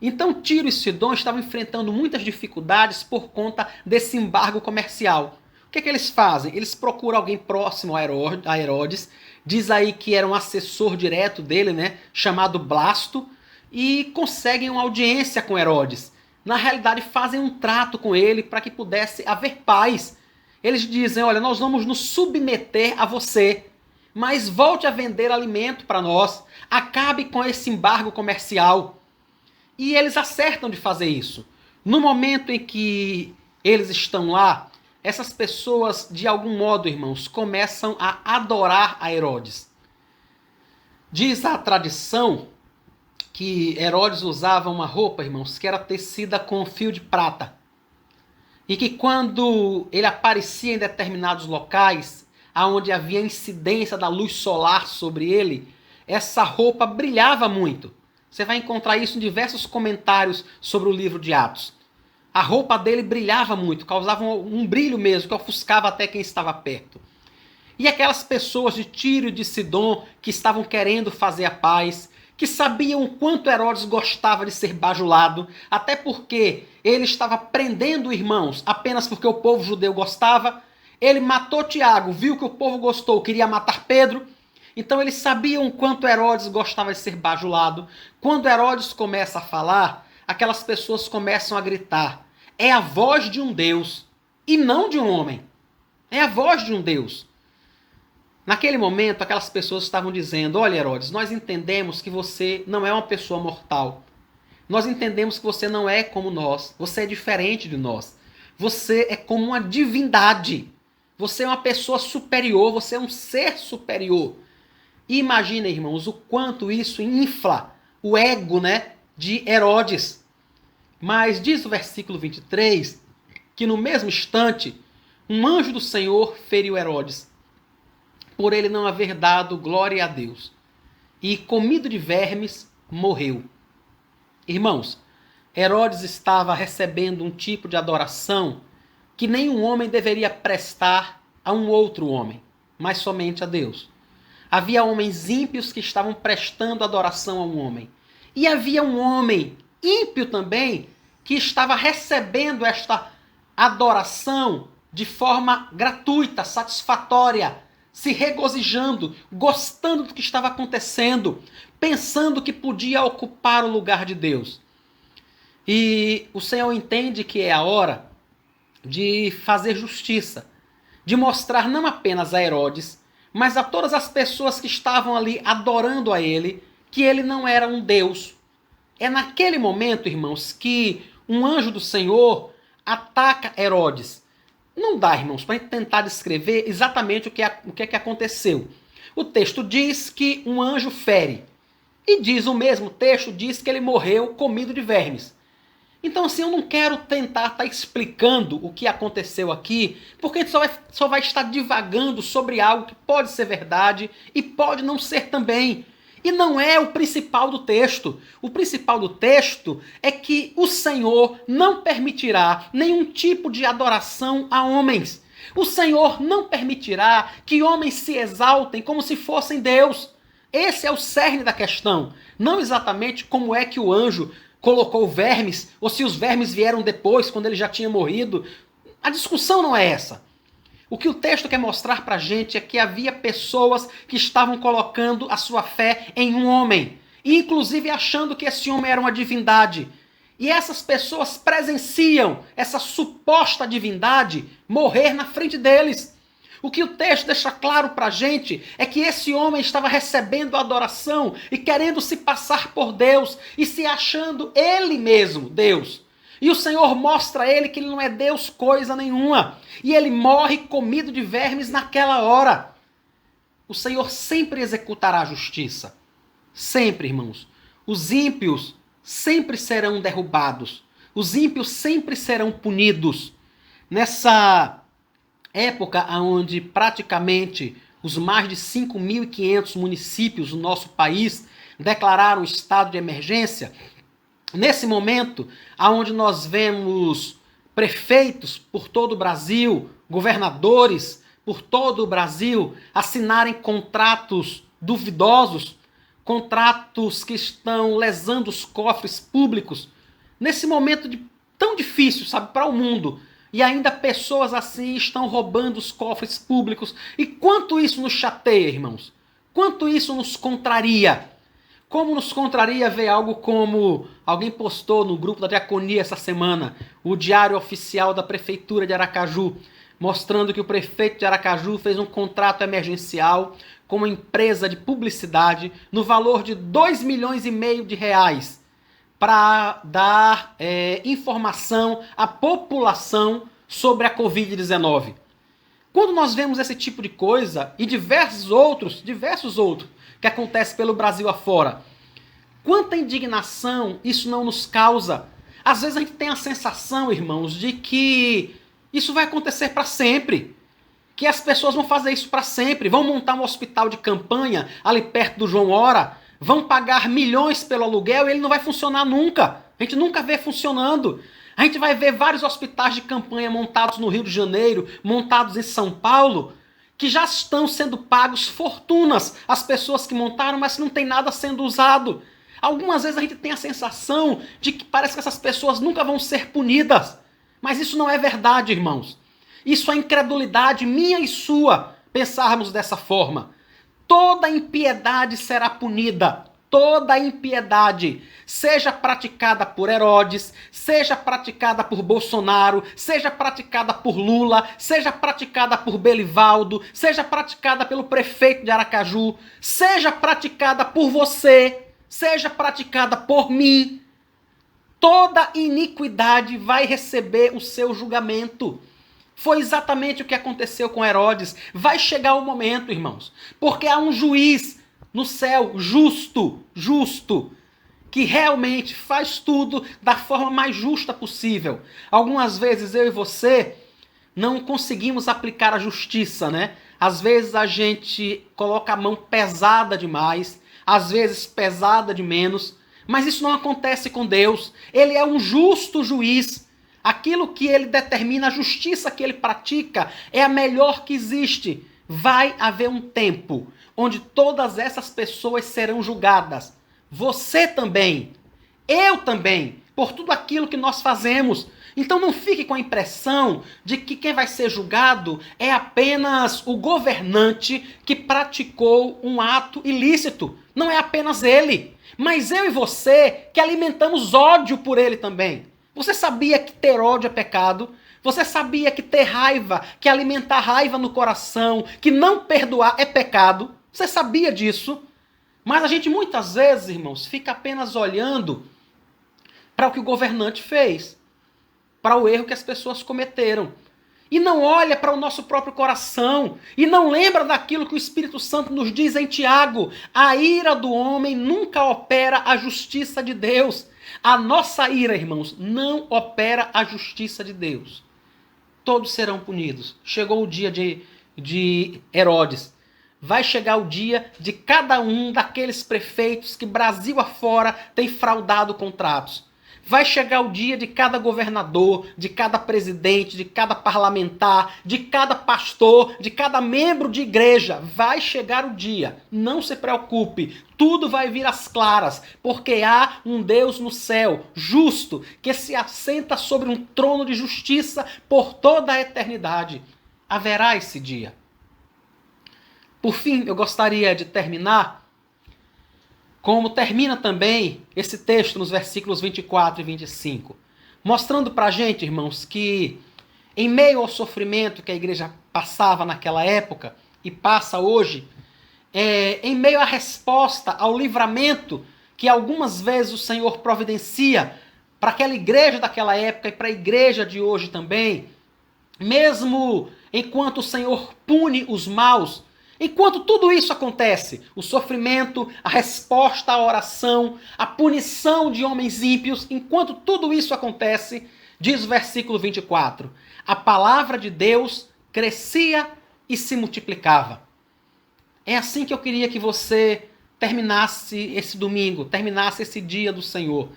Então Tiro e Sidom estavam enfrentando muitas dificuldades por conta desse embargo comercial. O que eles fazem? Eles procuram alguém próximo a Herodes, diz aí que era um assessor direto dele, chamado Blasto, e conseguem uma audiência com Herodes. Na realidade, fazem um trato com ele para que pudesse haver paz. Eles dizem, olha, nós vamos nos submeter a você, mas volte a vender alimento para nós, acabe com esse embargo comercial. E eles acertam de fazer isso. No momento em que eles estão lá, essas pessoas, de algum modo, irmãos, começam a adorar a Herodes. Diz a tradição que Herodes usava uma roupa, irmãos, que era tecida com fio de prata. E que quando ele aparecia em determinados locais, onde havia incidência da luz solar sobre ele, essa roupa brilhava muito. Você vai encontrar isso em diversos comentários sobre o livro de Atos. A roupa dele brilhava muito, causava um brilho mesmo, que ofuscava até quem estava perto. E aquelas pessoas de Tiro e de Sidom que estavam querendo fazer a paz, que sabiam o quanto Herodes gostava de ser bajulado, até porque ele estava prendendo irmãos apenas porque o povo judeu gostava. Ele matou Tiago, viu que o povo gostou, queria matar Pedro. Então eles sabiam o quanto Herodes gostava de ser bajulado. Quando Herodes começa a falar, aquelas pessoas começam a gritar. É a voz de um Deus e não de um homem. É a voz de um Deus. Naquele momento, aquelas pessoas estavam dizendo, olha Herodes, nós entendemos que você não é uma pessoa mortal. Nós entendemos que você não é como nós. Você é diferente de nós. Você é como uma divindade. Você é uma pessoa superior, você é um ser superior. E imagina, irmãos, o quanto isso infla o ego, né, de Herodes. Mas diz o versículo 23 que no mesmo instante um anjo do Senhor feriu Herodes, por ele não haver dado glória a Deus. E comido de vermes, morreu. Irmãos, Herodes estava recebendo um tipo de adoração que nenhum homem deveria prestar a um outro homem, mas somente a Deus. Havia homens ímpios que estavam prestando adoração a um homem. E havia um homem ímpio também que estava recebendo esta adoração de forma gratuita, satisfatória, se regozijando, gostando do que estava acontecendo, pensando que podia ocupar o lugar de Deus. E o Senhor entende que é a hora de fazer justiça, de mostrar não apenas a Herodes, mas a todas as pessoas que estavam ali adorando a ele, que ele não era um Deus. É naquele momento, irmãos, que um anjo do Senhor ataca Herodes. Não dá, irmãos, para a gente tentar descrever exatamente o que aconteceu. O texto diz que um anjo fere. E diz o mesmo texto, diz que ele morreu comido de vermes. Então, assim, eu não quero tentar estar explicando o que aconteceu aqui, porque a gente só vai estar divagando sobre algo que pode ser verdade e pode não ser também. E não é o principal do texto. O principal do texto é que o Senhor não permitirá nenhum tipo de adoração a homens. O Senhor não permitirá que homens se exaltem como se fossem Deus. Esse é o cerne da questão. Não exatamente como é que o anjo colocou vermes, ou se os vermes vieram depois, quando ele já tinha morrido. A discussão não é essa. O que o texto quer mostrar para a gente é que havia pessoas que estavam colocando a sua fé em um homem, e inclusive achando que esse homem era uma divindade. E essas pessoas presenciam essa suposta divindade morrer na frente deles. O que o texto deixa claro para a gente é que esse homem estava recebendo adoração e querendo se passar por Deus e se achando ele mesmo Deus. E o Senhor mostra a ele que ele não é Deus coisa nenhuma. E ele morre comido de vermes naquela hora. O Senhor sempre executará a justiça. Sempre, irmãos. Os ímpios sempre serão derrubados. Os ímpios sempre serão punidos. Nessa época onde praticamente os mais de 5.500 municípios do nosso país declararam estado de emergência, nesse momento onde nós vemos prefeitos por todo o Brasil, governadores por todo o Brasil assinarem contratos duvidosos, contratos que estão lesando os cofres públicos, nesse momento tão difícil, sabe, para o mundo. E ainda pessoas assim estão roubando os cofres públicos. E quanto isso nos chateia, irmãos? Quanto isso nos contraria? Como nos contraria ver algo como alguém postou no grupo da Diaconia essa semana, o Diário Oficial da Prefeitura de Aracaju, mostrando que o prefeito de Aracaju fez um contrato emergencial com uma empresa de publicidade no valor de 2,5 milhões de reais para dar informação à população sobre a Covid-19. Quando nós vemos esse tipo de coisa e diversos outros que acontecem pelo Brasil afora, quanta indignação isso não nos causa. Às vezes a gente tem a sensação, irmãos, de que isso vai acontecer para sempre. Que as pessoas vão fazer isso para sempre. Vão montar um hospital de campanha ali perto do João Hora, vão pagar milhões pelo aluguel e ele não vai funcionar nunca. A gente nunca vê funcionando. A gente vai ver vários hospitais de campanha montados no Rio de Janeiro, montados em São Paulo, que já estão sendo pagos fortunas às pessoas que montaram, mas não tem nada sendo usado. Algumas vezes a gente tem a sensação de que parece que essas pessoas nunca vão ser punidas. Mas isso não é verdade, irmãos. Isso é incredulidade minha e sua, pensarmos dessa forma. Toda impiedade será punida. Toda impiedade, seja praticada por Herodes, seja praticada por Bolsonaro, seja praticada por Lula, seja praticada por Belivaldo, seja praticada pelo prefeito de Aracaju, seja praticada por você, seja praticada por mim, toda iniquidade vai receber o seu julgamento. Foi exatamente o que aconteceu com Herodes. Vai chegar o momento, irmãos, porque há um juiz no céu justo, que realmente faz tudo da forma mais justa possível. Algumas vezes eu e você não conseguimos aplicar a justiça, né? Às vezes a gente coloca a mão pesada demais, às vezes pesada de menos, mas isso não acontece com Deus. Ele é um justo juiz. Aquilo que ele determina, a justiça que ele pratica, é a melhor que existe. Vai haver um tempo onde todas essas pessoas serão julgadas. Você também, eu também, por tudo aquilo que nós fazemos. Então não fique com a impressão de que quem vai ser julgado é apenas o governante que praticou um ato ilícito. Não é apenas ele, mas eu e você que alimentamos ódio por ele também. Você sabia que ter ódio é pecado? Você sabia que ter raiva, que alimentar raiva no coração, que não perdoar é pecado? Você sabia disso? Mas a gente muitas vezes, irmãos, fica apenas olhando para o que o governante fez, para o erro que as pessoas cometeram. E não olha para o nosso próprio coração. E não lembra daquilo que o Espírito Santo nos diz em Tiago. A ira do homem nunca opera a justiça de Deus. A nossa ira, irmãos, não opera a justiça de Deus. Todos serão punidos. Chegou o dia de Herodes. Vai chegar o dia de cada um daqueles prefeitos que Brasil afora tem fraudado contratos. Vai chegar o dia de cada governador, de cada presidente, de cada parlamentar, de cada pastor, de cada membro de igreja. Vai chegar o dia. Não se preocupe. Tudo vai vir às claras, porque há um Deus no céu, justo, que se assenta sobre um trono de justiça por toda a eternidade. Haverá esse dia. Por fim, eu gostaria de terminar como termina também esse texto nos versículos 24 e 25. Mostrando para a gente, irmãos, que em meio ao sofrimento que a igreja passava naquela época e passa hoje, em meio à resposta, ao livramento que algumas vezes o Senhor providencia para aquela igreja daquela época e para a igreja de hoje também, mesmo enquanto o Senhor pune os maus, enquanto tudo isso acontece, o sofrimento, a resposta à oração, a punição de homens ímpios, enquanto tudo isso acontece, diz o versículo 24, a palavra de Deus crescia e se multiplicava. É assim que eu queria que você terminasse esse domingo, terminasse esse dia do Senhor.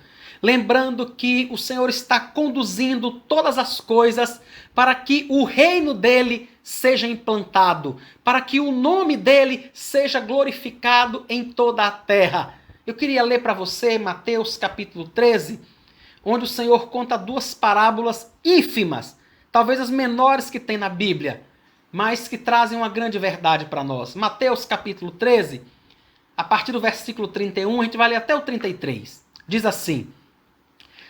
Lembrando que o Senhor está conduzindo todas as coisas para que o reino dele seja implantado, para que o nome dele seja glorificado em toda a terra. Eu queria ler para você Mateus capítulo 13, onde o Senhor conta duas parábolas ínfimas, talvez as menores que tem na Bíblia, mas que trazem uma grande verdade para nós. Mateus capítulo 13, a partir do versículo 31, a gente vai ler até o 33. Diz assim: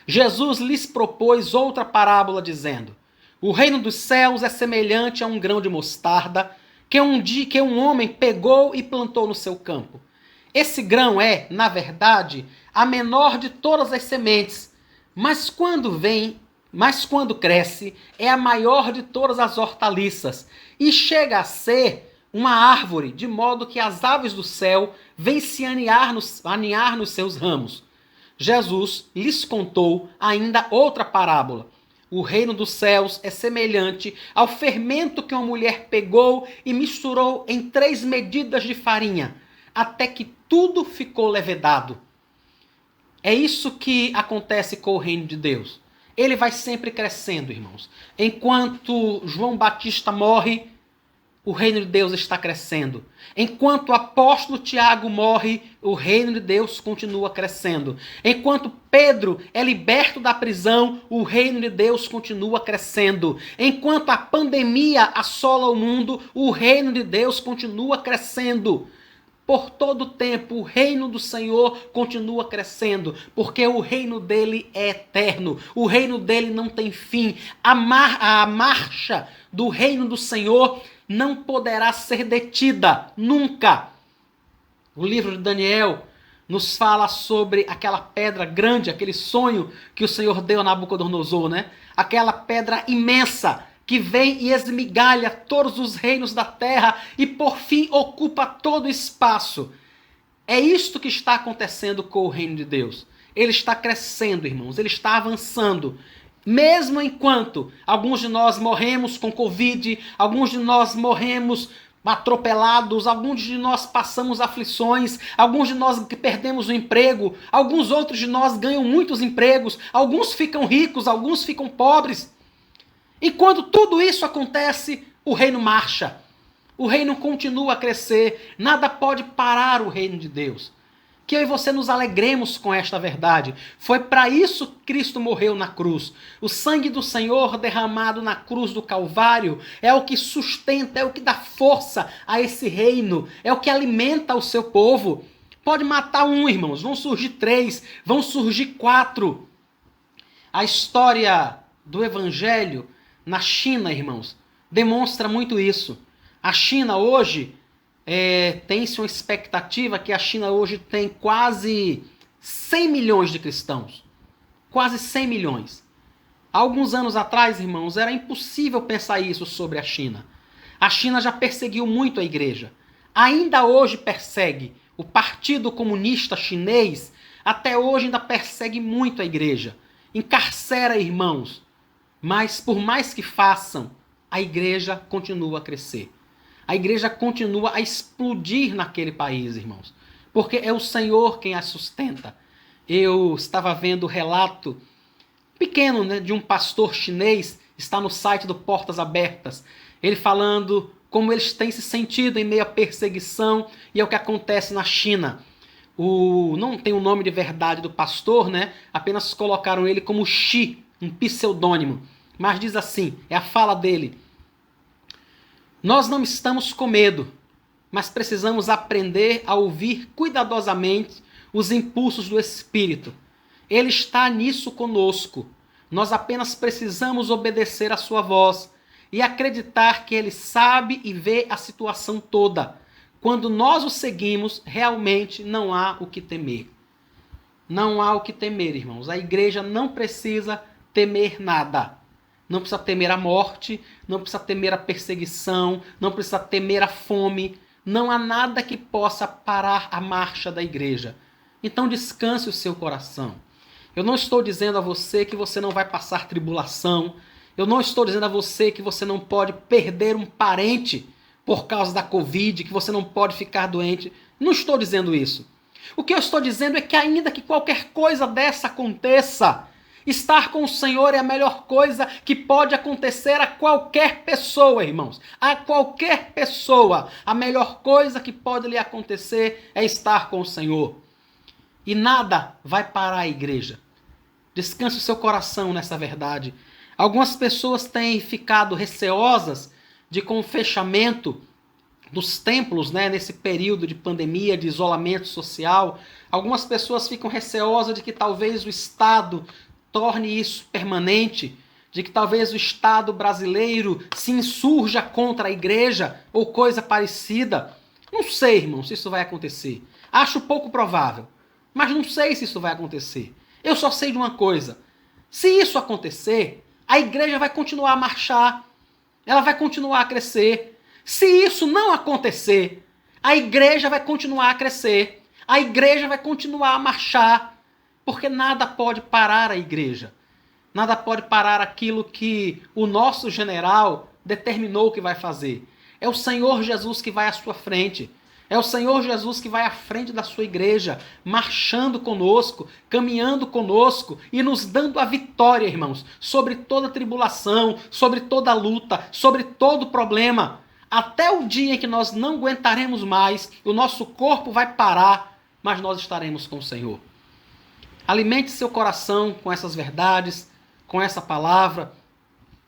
Jesus lhes propôs outra parábola dizendo: o reino dos céus é semelhante a um grão de mostarda que um homem pegou e plantou no seu campo. Esse grão é, na verdade, a menor de todas as sementes, mas quando cresce, é a maior de todas as hortaliças e chega a ser uma árvore, de modo que as aves do céu vêm se aninhar nos seus ramos. Jesus lhes contou ainda outra parábola. O reino dos céus é semelhante ao fermento que uma mulher pegou e misturou em 3 medidas de farinha, até que tudo ficou levedado. É isso que acontece com o reino de Deus. Ele vai sempre crescendo, irmãos. Enquanto João Batista morre, o reino de Deus está crescendo. Enquanto o apóstolo Tiago morre, o reino de Deus continua crescendo. Enquanto Pedro é liberto da prisão, o reino de Deus continua crescendo. Enquanto a pandemia assola o mundo, o reino de Deus continua crescendo. Por todo o tempo, o reino do Senhor continua crescendo, porque o reino dele é eterno. O reino dele não tem fim. A marcha do reino do Senhor não poderá ser detida, nunca. O livro de Daniel nos fala sobre aquela pedra grande, aquele sonho que o Senhor deu a Nabucodonosor, né? Aquela pedra imensa que vem e esmigalha todos os reinos da terra e por fim ocupa todo o espaço. É isto que está acontecendo com o reino de Deus. Ele está crescendo, irmãos, ele está avançando. Mesmo enquanto alguns de nós morremos com Covid, alguns de nós morremos atropelados, alguns de nós passamos aflições, alguns de nós perdemos o emprego, alguns outros de nós ganham muitos empregos, alguns ficam ricos, alguns ficam pobres. E quando tudo isso acontece, o reino marcha. O reino continua a crescer, nada pode parar o reino de Deus. Que eu e você nos alegremos com esta verdade. Foi para isso que Cristo morreu na cruz. O sangue do Senhor derramado na cruz do Calvário é o que sustenta, é o que dá força a esse reino, é o que alimenta o seu povo. Pode matar um, irmãos, vão surgir 3, vão surgir 4. A história do Evangelho na China, irmãos, demonstra muito isso. A China hoje tem-se uma expectativa que a China hoje tem quase 100 milhões de cristãos. Quase 100 milhões. Há alguns anos atrás, irmãos, era impossível pensar isso sobre a China. A China já perseguiu muito a igreja. Ainda hoje persegue. O Partido Comunista Chinês até hoje ainda persegue muito a igreja. Encarcera irmãos. Mas por mais que façam, a igreja continua a crescer. A igreja continua a explodir naquele país, irmãos. Porque é o Senhor quem a sustenta. Eu estava vendo o relato pequeno, né, de um pastor chinês, está no site do Portas Abertas. Ele falando como eles têm se sentido em meio à perseguição e é o que acontece na China. Não tem o nome de verdade do pastor, né? Apenas colocaram ele como Xi, um pseudônimo. Mas diz assim, é a fala dele. Nós não estamos com medo, mas precisamos aprender a ouvir cuidadosamente os impulsos do Espírito. Ele está nisso conosco. Nós apenas precisamos obedecer à sua voz e acreditar que ele sabe e vê a situação toda. Quando nós o seguimos, realmente não há o que temer. Não há o que temer, irmãos. A igreja não precisa temer nada. Não precisa temer a morte, não precisa temer a perseguição, não precisa temer a fome. Não há nada que possa parar a marcha da igreja. Então descanse o seu coração. Eu não estou dizendo a você que você não vai passar tribulação. Eu não estou dizendo a você que você não pode perder um parente por causa da Covid, que você não pode ficar doente. Não estou dizendo isso. O que eu estou dizendo é que ainda que qualquer coisa dessa aconteça, estar com o Senhor é a melhor coisa que pode acontecer a qualquer pessoa, irmãos. A qualquer pessoa. A melhor coisa que pode lhe acontecer é estar com o Senhor. E nada vai parar a igreja. Descanse o seu coração nessa verdade. Algumas pessoas têm ficado receosas de com o fechamento dos templos, né, nesse período de pandemia, de isolamento social. Algumas pessoas ficam receosas de que talvez o Estado torne isso permanente, de que talvez o Estado brasileiro se insurja contra a igreja ou coisa parecida. Não sei, irmão, se isso vai acontecer. Acho pouco provável, mas não sei se isso vai acontecer. Eu só sei de uma coisa. Se isso acontecer, a igreja vai continuar a marchar, ela vai continuar a crescer. Se isso não acontecer, a igreja vai continuar a crescer, a igreja vai continuar a marchar, porque nada pode parar a igreja. Nada pode parar aquilo que o nosso general determinou que vai fazer. É o Senhor Jesus que vai à sua frente. É o Senhor Jesus que vai à frente da sua igreja, marchando conosco, caminhando conosco e nos dando a vitória, irmãos, sobre toda tribulação, sobre toda luta, sobre todo problema. Até o dia em que nós não aguentaremos mais, o nosso corpo vai parar, mas nós estaremos com o Senhor. Alimente seu coração com essas verdades, com essa palavra.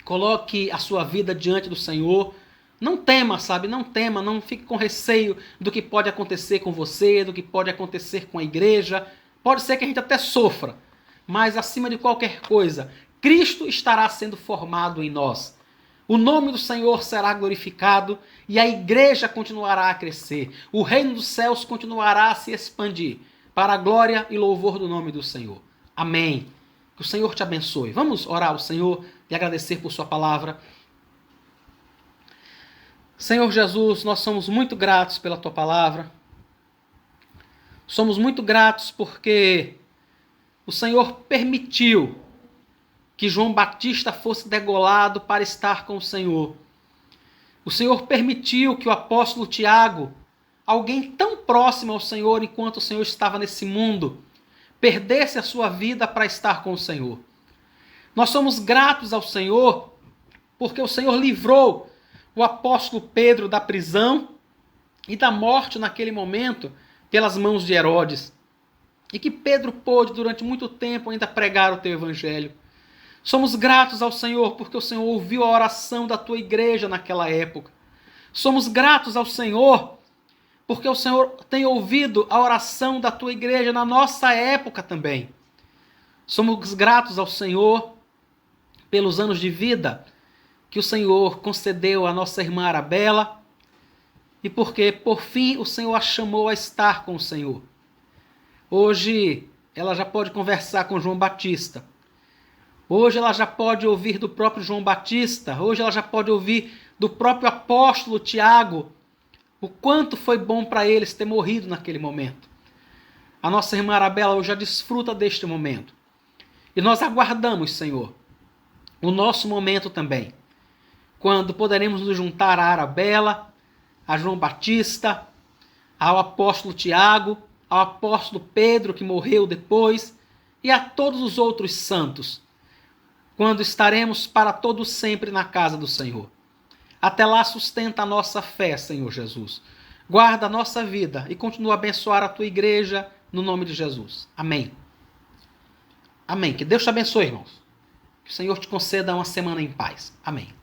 Coloque a sua vida diante do Senhor. Não tema, sabe? Não tema, não fique com receio do que pode acontecer com você, do que pode acontecer com a igreja. Pode ser que a gente até sofra, mas acima de qualquer coisa, Cristo estará sendo formado em nós. O nome do Senhor será glorificado e a igreja continuará a crescer. O reino dos céus continuará a se expandir para a glória e louvor do nome do Senhor. Amém. Que o Senhor te abençoe. Vamos orar ao Senhor e agradecer por sua palavra. Senhor Jesus, nós somos muito gratos pela tua palavra. Somos muito gratos porque o Senhor permitiu que João Batista fosse degolado para estar com o Senhor. O Senhor permitiu que o apóstolo Tiago, alguém tão próximo ao Senhor enquanto o Senhor estava nesse mundo, perdesse a sua vida para estar com o Senhor. Nós somos gratos ao Senhor porque o Senhor livrou o apóstolo Pedro da prisão e da morte naquele momento pelas mãos de Herodes. E que Pedro pôde durante muito tempo ainda pregar o teu evangelho. Somos gratos ao Senhor porque o Senhor ouviu a oração da tua igreja naquela época. Somos gratos ao Senhor porque o Senhor tem ouvido a oração da tua igreja na nossa época também. Somos gratos ao Senhor pelos anos de vida que o Senhor concedeu à nossa irmã Arabella e porque, por fim, o Senhor a chamou a estar com o Senhor. Hoje ela já pode conversar com João Batista. Hoje ela já pode ouvir do próprio João Batista. Hoje ela já pode ouvir do próprio apóstolo Tiago o quanto foi bom para eles ter morrido naquele momento. A nossa irmã Arabella hoje já desfruta deste momento. E nós aguardamos, Senhor, o nosso momento também, quando poderemos nos juntar a Arabella, a João Batista, ao apóstolo Tiago, ao apóstolo Pedro, que morreu depois, e a todos os outros santos, quando estaremos para todo sempre na casa do Senhor. Até lá sustenta a nossa fé, Senhor Jesus. Guarda a nossa vida e continua a abençoar a tua igreja, no nome de Jesus. Amém. Amém. Que Deus te abençoe, irmãos. Que o Senhor te conceda uma semana em paz. Amém.